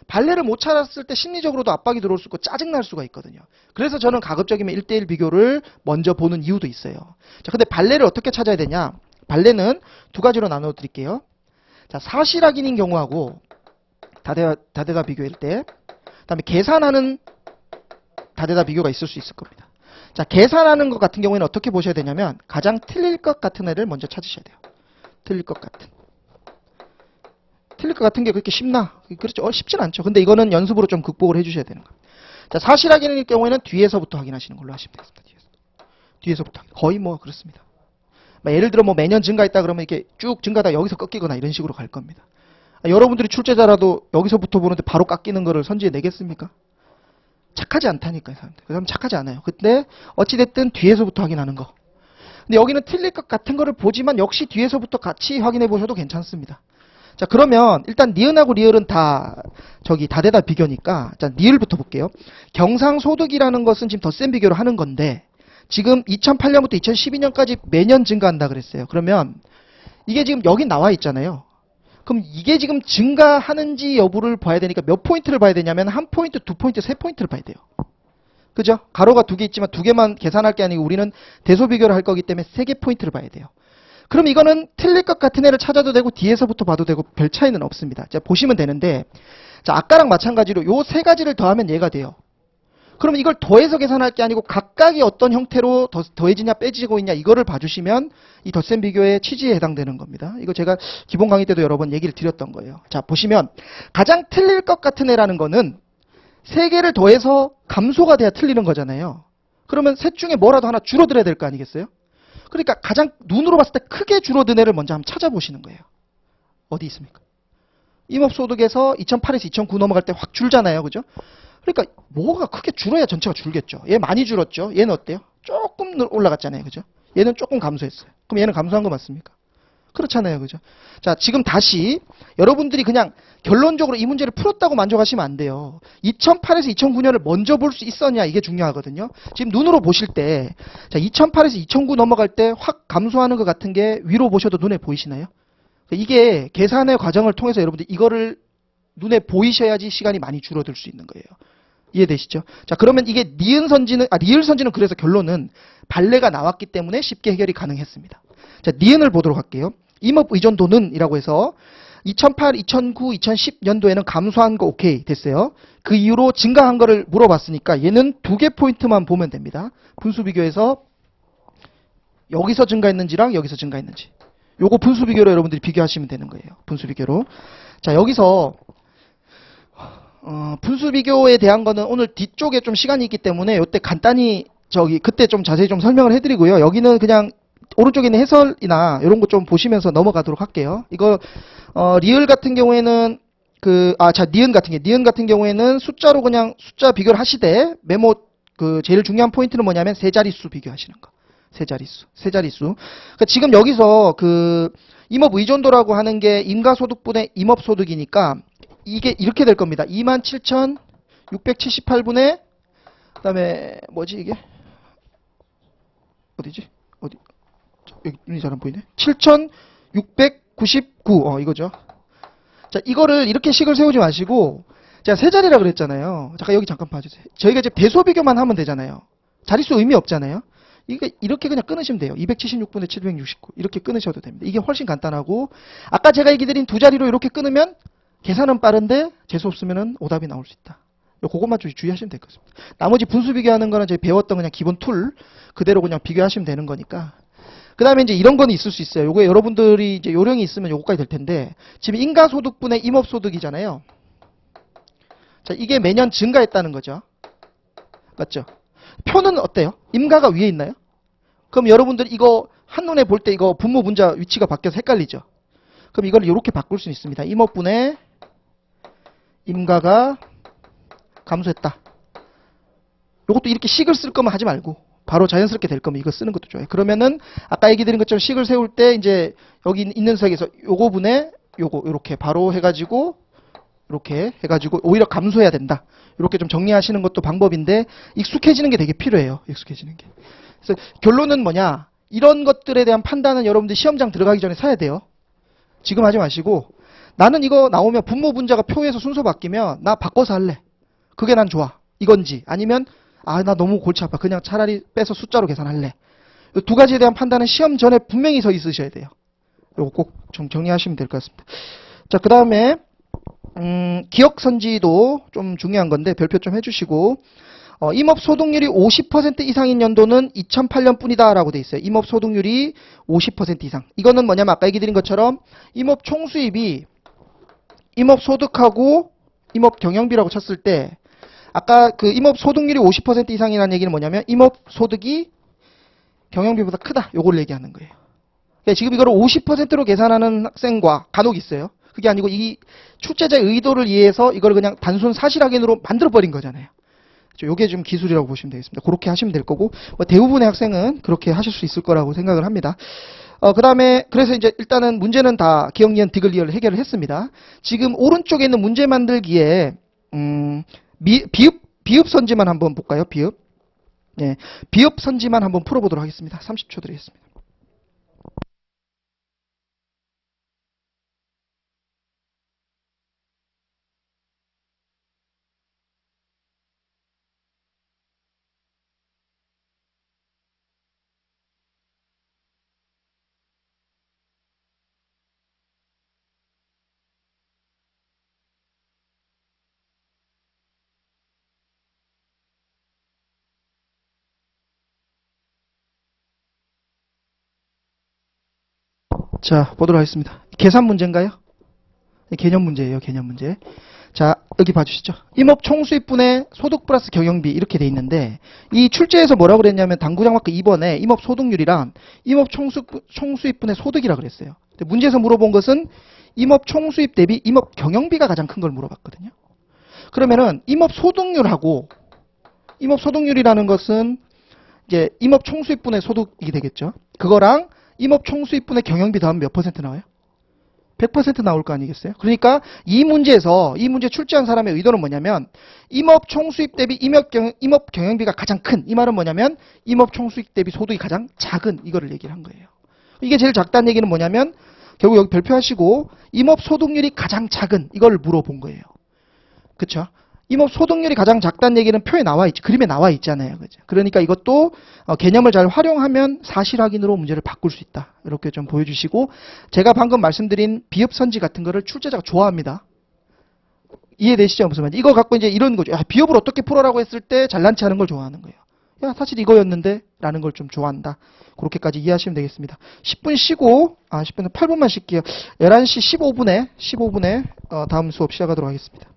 A: 발레를 못 찾았을 때 심리적으로도 압박이 들어올 수 있고 짜증날 수가 있거든요. 그래서 저는 가급적이면 1대1 비교를 먼저 보는 이유도 있어요. 자, 근데 발레를 어떻게 찾아야 되냐? 발레는 두 가지로 나눠 드릴게요. 자, 사실 확인인 경우하고 다대다 비교일 때 그다음에 계산하는 다대다 비교가 있을 수 있을 겁니다. 자, 계산하는 것 같은 경우에는 어떻게 보셔야 되냐면 가장 틀릴 것 같은 애를 먼저 찾으셔야 돼요. 틀릴 것 같은. 틀릴 것 같은 게 그렇게 쉽나? 그렇죠. 쉽진 않죠. 근데 이거는 연습으로 좀 극복을 해주셔야 되는 거예요. 자, 사실 확인일 경우에는 뒤에서부터 확인하시는 걸로 하시면 되겠습니다. 뒤에서부터. 거의 뭐 그렇습니다. 예를 들어 뭐 매년 증가했다 그러면 이렇게 쭉 증가하다 여기서 꺾이거나 이런 식으로 갈 겁니다. 여러분들이 출제자라도 여기서부터 보는데 바로 깎이는 거를 선지에 내겠습니까? 착하지 않다니까요, 사람들. 그 사람 착하지 않아요. 근데 어찌됐든 뒤에서부터 확인하는 거. 근데 여기는 틀릴 것 같은 거를 보지만 역시 뒤에서부터 같이 확인해 보셔도 괜찮습니다. 자, 그러면 일단 니은하고 리을은 다 다대다 비교니까 자, 리을부터 볼게요. 경상소득이라는 것은 지금 더 센 비교를 하는 건데 지금 2008년부터 2012년까지 매년 증가한다 그랬어요. 그러면 이게 지금 여기 나와 있잖아요. 그럼 이게 지금 증가하는지 여부를 봐야 되니까 몇 포인트를 봐야 되냐면 한 포인트, 두 포인트, 세 포인트를 봐야 돼요. 그죠? 가로가 두 개 있지만 두 개만 계산할 게 아니고 우리는 대소 비교를 할 거기 때문에 세 개 포인트를 봐야 돼요. 그럼 이거는 틀릴 것 같은 애를 찾아도 되고 뒤에서부터 봐도 되고 별 차이는 없습니다. 자, 보시면 되는데 자, 아까랑 마찬가지로 요 세 가지를 더하면 얘가 돼요. 그러면 이걸 더해서 계산할 게 아니고 각각이 어떤 형태로 더해지냐 빼지고 있냐 이거를 봐주시면 이 덧셈 비교의 취지에 해당되는 겁니다. 이거 제가 기본 강의 때도 여러 번 얘기를 드렸던 거예요. 자, 보시면 가장 틀릴 것 같은 애라는 거는 세 개를 더해서 감소가 돼야 틀리는 거잖아요. 그러면 셋 중에 뭐라도 하나 줄어들어야 될 거 아니겠어요? 그러니까 가장 눈으로 봤을 때 크게 줄어든 애를 먼저 한번 찾아보시는 거예요. 어디 있습니까? 임업소득에서 2008에서 2009 넘어갈 때 확 줄잖아요. 그죠? 그러니까 뭐가 크게 줄어야 전체가 줄겠죠. 얘 많이 줄었죠. 얘는 어때요? 조금 올라갔잖아요. 그죠? 얘는 조금 감소했어요. 그럼 얘는 감소한 거 맞습니까? 그렇잖아요. 그죠? 자, 지금 다시 여러분들이 그냥 결론적으로 이 문제를 풀었다고 만족하시면 안 돼요. 2008에서 2009년을 먼저 볼 수 있었냐 이게 중요하거든요. 지금 눈으로 보실 때 자, 2008에서 2009 넘어갈 때 확 감소하는 것 같은 게 위로 보셔도 눈에 보이시나요? 이게 계산의 과정을 통해서 여러분들 이거를 눈에 보이셔야지 시간이 많이 줄어들 수 있는 거예요. 이해되시죠? 자, 그러면 이게 리을 선지는 그래서 결론은 발레가 나왔기 때문에 쉽게 해결이 가능했습니다. 자, 니은을 보도록 할게요. 임업 의존도는 이라고 해서 2008, 2009, 2010년도에는 감소한 거 오케이 됐어요. 그 이후로 증가한 거를 물어봤으니까 얘는 두 개 포인트만 보면 됩니다. 분수 비교에서 여기서 증가했는지랑 여기서 증가했는지. 요거 분수 비교로 여러분들이 비교하시면 되는 거예요. 분수 비교로. 자, 여기서 분수 비교에 대한 거는 오늘 뒤쪽에 좀 시간이 있기 때문에 이때 간단히 그때 좀 자세히 좀 설명을 해드리고요. 여기는 그냥 오른쪽에 있는 해설이나 이런 거 좀 보시면서 넘어가도록 할게요. 이거 리을 같은 경우에는 니은 같은 경우에는 숫자로 그냥 숫자 비교를 하시되 메모 제일 중요한 포인트는 뭐냐면 세 자릿수 비교하시는 거. 세 자릿수. 그러니까 지금 여기서 임업 의존도라고 하는 게 임가소득분의 임업소득이니까 이게 이렇게 될 겁니다. 27,678분의 그다음에 뭐지 이게? 어디지? 어디? 여기 눈이 잘 안 보이네. 7,699. 이거죠. 자, 이거를 이렇게 식을 세우지 마시고 제가 세 자리라 그랬잖아요. 잠깐 여기 잠깐 봐주세요. 저희가 이제 배수 비교만 하면 되잖아요. 자릿수 의미 없잖아요. 이게 이렇게 그냥 끊으시면 돼요. 276분의 769 이렇게 끊으셔도 됩니다. 이게 훨씬 간단하고 아까 제가 얘기 드린 두 자리로 이렇게 끊으면 계산은 빠른데 재수 없으면 오답이 나올 수 있다. 그것만 좀 주의하시면 될 것 같습니다. 나머지 분수 비교하는 거는 저희 배웠던 그냥 기본 툴 그대로 그냥 비교하시면 되는 거니까. 그 다음에 이제 이런 거는 있을 수 있어요. 요게 여러분들이 이제 요령이 있으면 요거까지 될 텐데 지금 인가소득분의 임업소득이잖아요. 자, 이게 매년 증가했다는 거죠. 맞죠? 표는 어때요? 임가가 위에 있나요? 그럼 여러분들 이거 한눈에 볼 때 이거 분모 분자 위치가 바뀌어서 헷갈리죠? 그럼 이걸 이렇게 바꿀 수 있습니다. 임업분의 임가가 감소했다. 이것도 이렇게 식을 쓸 거면 하지 말고 바로 자연스럽게 될 거면 이거 쓰는 것도 좋아요. 그러면은 아까 얘기 드린 것처럼 식을 세울 때 이제 여기 있는 색에서 요거 분의 요거 이렇게 바로 해가지고 이렇게 해가지고 오히려 감소해야 된다. 이렇게 좀 정리하시는 것도 방법인데 익숙해지는 게 되게 필요해요. 익숙해지는 게. 그래서 결론은 뭐냐? 이런 것들에 대한 판단은 여러분들 시험장 들어가기 전에 사야 돼요. 지금 하지 마시고 나는 이거 나오면 분모 분자가 표에서 순서 바뀌면 나 바꿔서 할래. 그게 난 좋아. 이건지 아니면 나 너무 골치 아파. 그냥 차라리 빼서 숫자로 계산할래. 이 두 가지에 대한 판단은 시험 전에 분명히 서 있으셔야 돼요. 이거 꼭 좀 정리하시면 될 것 같습니다. 자, 그 다음에 기억선지도 좀 중요한 건데 별표 좀 해주시고 임업소득률이 50% 이상인 연도는 2008년 뿐이다 라고 돼 있어요. 임업소득률이 50% 이상. 이거는 뭐냐면 아까 얘기 드린 것처럼 임업 총수입이 임업소득하고 임업경영비라고 쳤을 때 아까 임업소득률이 50% 이상이라는 얘기는 뭐냐면 임업소득이 경영비보다 크다. 요걸 얘기하는 거예요. 그러니까 지금 이거를 50%로 계산하는 학생과 간혹 있어요. 그게 아니고 이 출제자의 의도를 이해해서 이걸 그냥 단순 사실 확인으로 만들어버린 거잖아요. 요게 좀 기술이라고 보시면 되겠습니다. 그렇게 하시면 될 거고 대부분의 학생은 그렇게 하실 수 있을 거라고 생각을 합니다. 그 다음에 그래서 이제 일단은 문제는 다 기억, 니은, 디귿, 리을을 해결을 했습니다. 지금 오른쪽에 있는 문제 만들기에 비읍 선지만 한번 볼까요? 비읍. 네, 비읍 선지만 한번 풀어보도록 하겠습니다. 30초 드리겠습니다. 자, 보도록 하겠습니다. 계산 문제인가요? 개념 문제예요, 개념 문제. 자, 여기 봐주시죠. 임업 총수입분의 소득 플러스 경영비 이렇게 돼 있는데 이 출제에서 뭐라고 그랬냐면 당구장 마크 2번에 임업 소득률이랑 임업 총수입분의 소득이라 그랬어요. 근데 문제에서 물어본 것은 임업 총수입 대비 임업 경영비가 가장 큰 걸 물어봤거든요. 그러면은 임업 소득률이라는 것은 이제 임업 총수입분의 소득이 되겠죠. 그거랑 임업 총수입분의 경영비 더하면 몇 퍼센트 나와요? 100% 나올 거 아니겠어요? 그러니까 이 문제 출제한 사람의 의도는 뭐냐면 임업 총수입 대비 임업 경영비가 가장 큰, 이 말은 뭐냐면 임업 총수입 대비 소득이 가장 작은, 이거를 얘기를 한 거예요. 이게 제일 작다는 얘기는 뭐냐면 결국 여기 별표하시고 임업 소득률이 가장 작은, 이걸 물어본 거예요. 그쵸? 임업 소득률이 가장 작다는 얘기는 표에 나와 있지, 그림에 나와 있잖아요. 그죠? 그러니까 이것도 개념을 잘 활용하면 사실 확인으로 문제를 바꿀 수 있다. 이렇게 좀 보여주시고, 제가 방금 말씀드린 비읍선지 같은 거를 출제자가 좋아합니다. 이해되시죠? 무슨 말인지. 이거 갖고 이제 이런 거죠. 야, 비읍을 어떻게 풀어라고 했을 때 잘난 체 하는 걸 좋아하는 거예요. 야, 사실 이거였는데? 라는 걸 좀 좋아한다. 그렇게까지 이해하시면 되겠습니다. 10분 쉬고, 10분은 8분만 쉴게요. 11시 15분에 다음 수업 시작하도록 하겠습니다.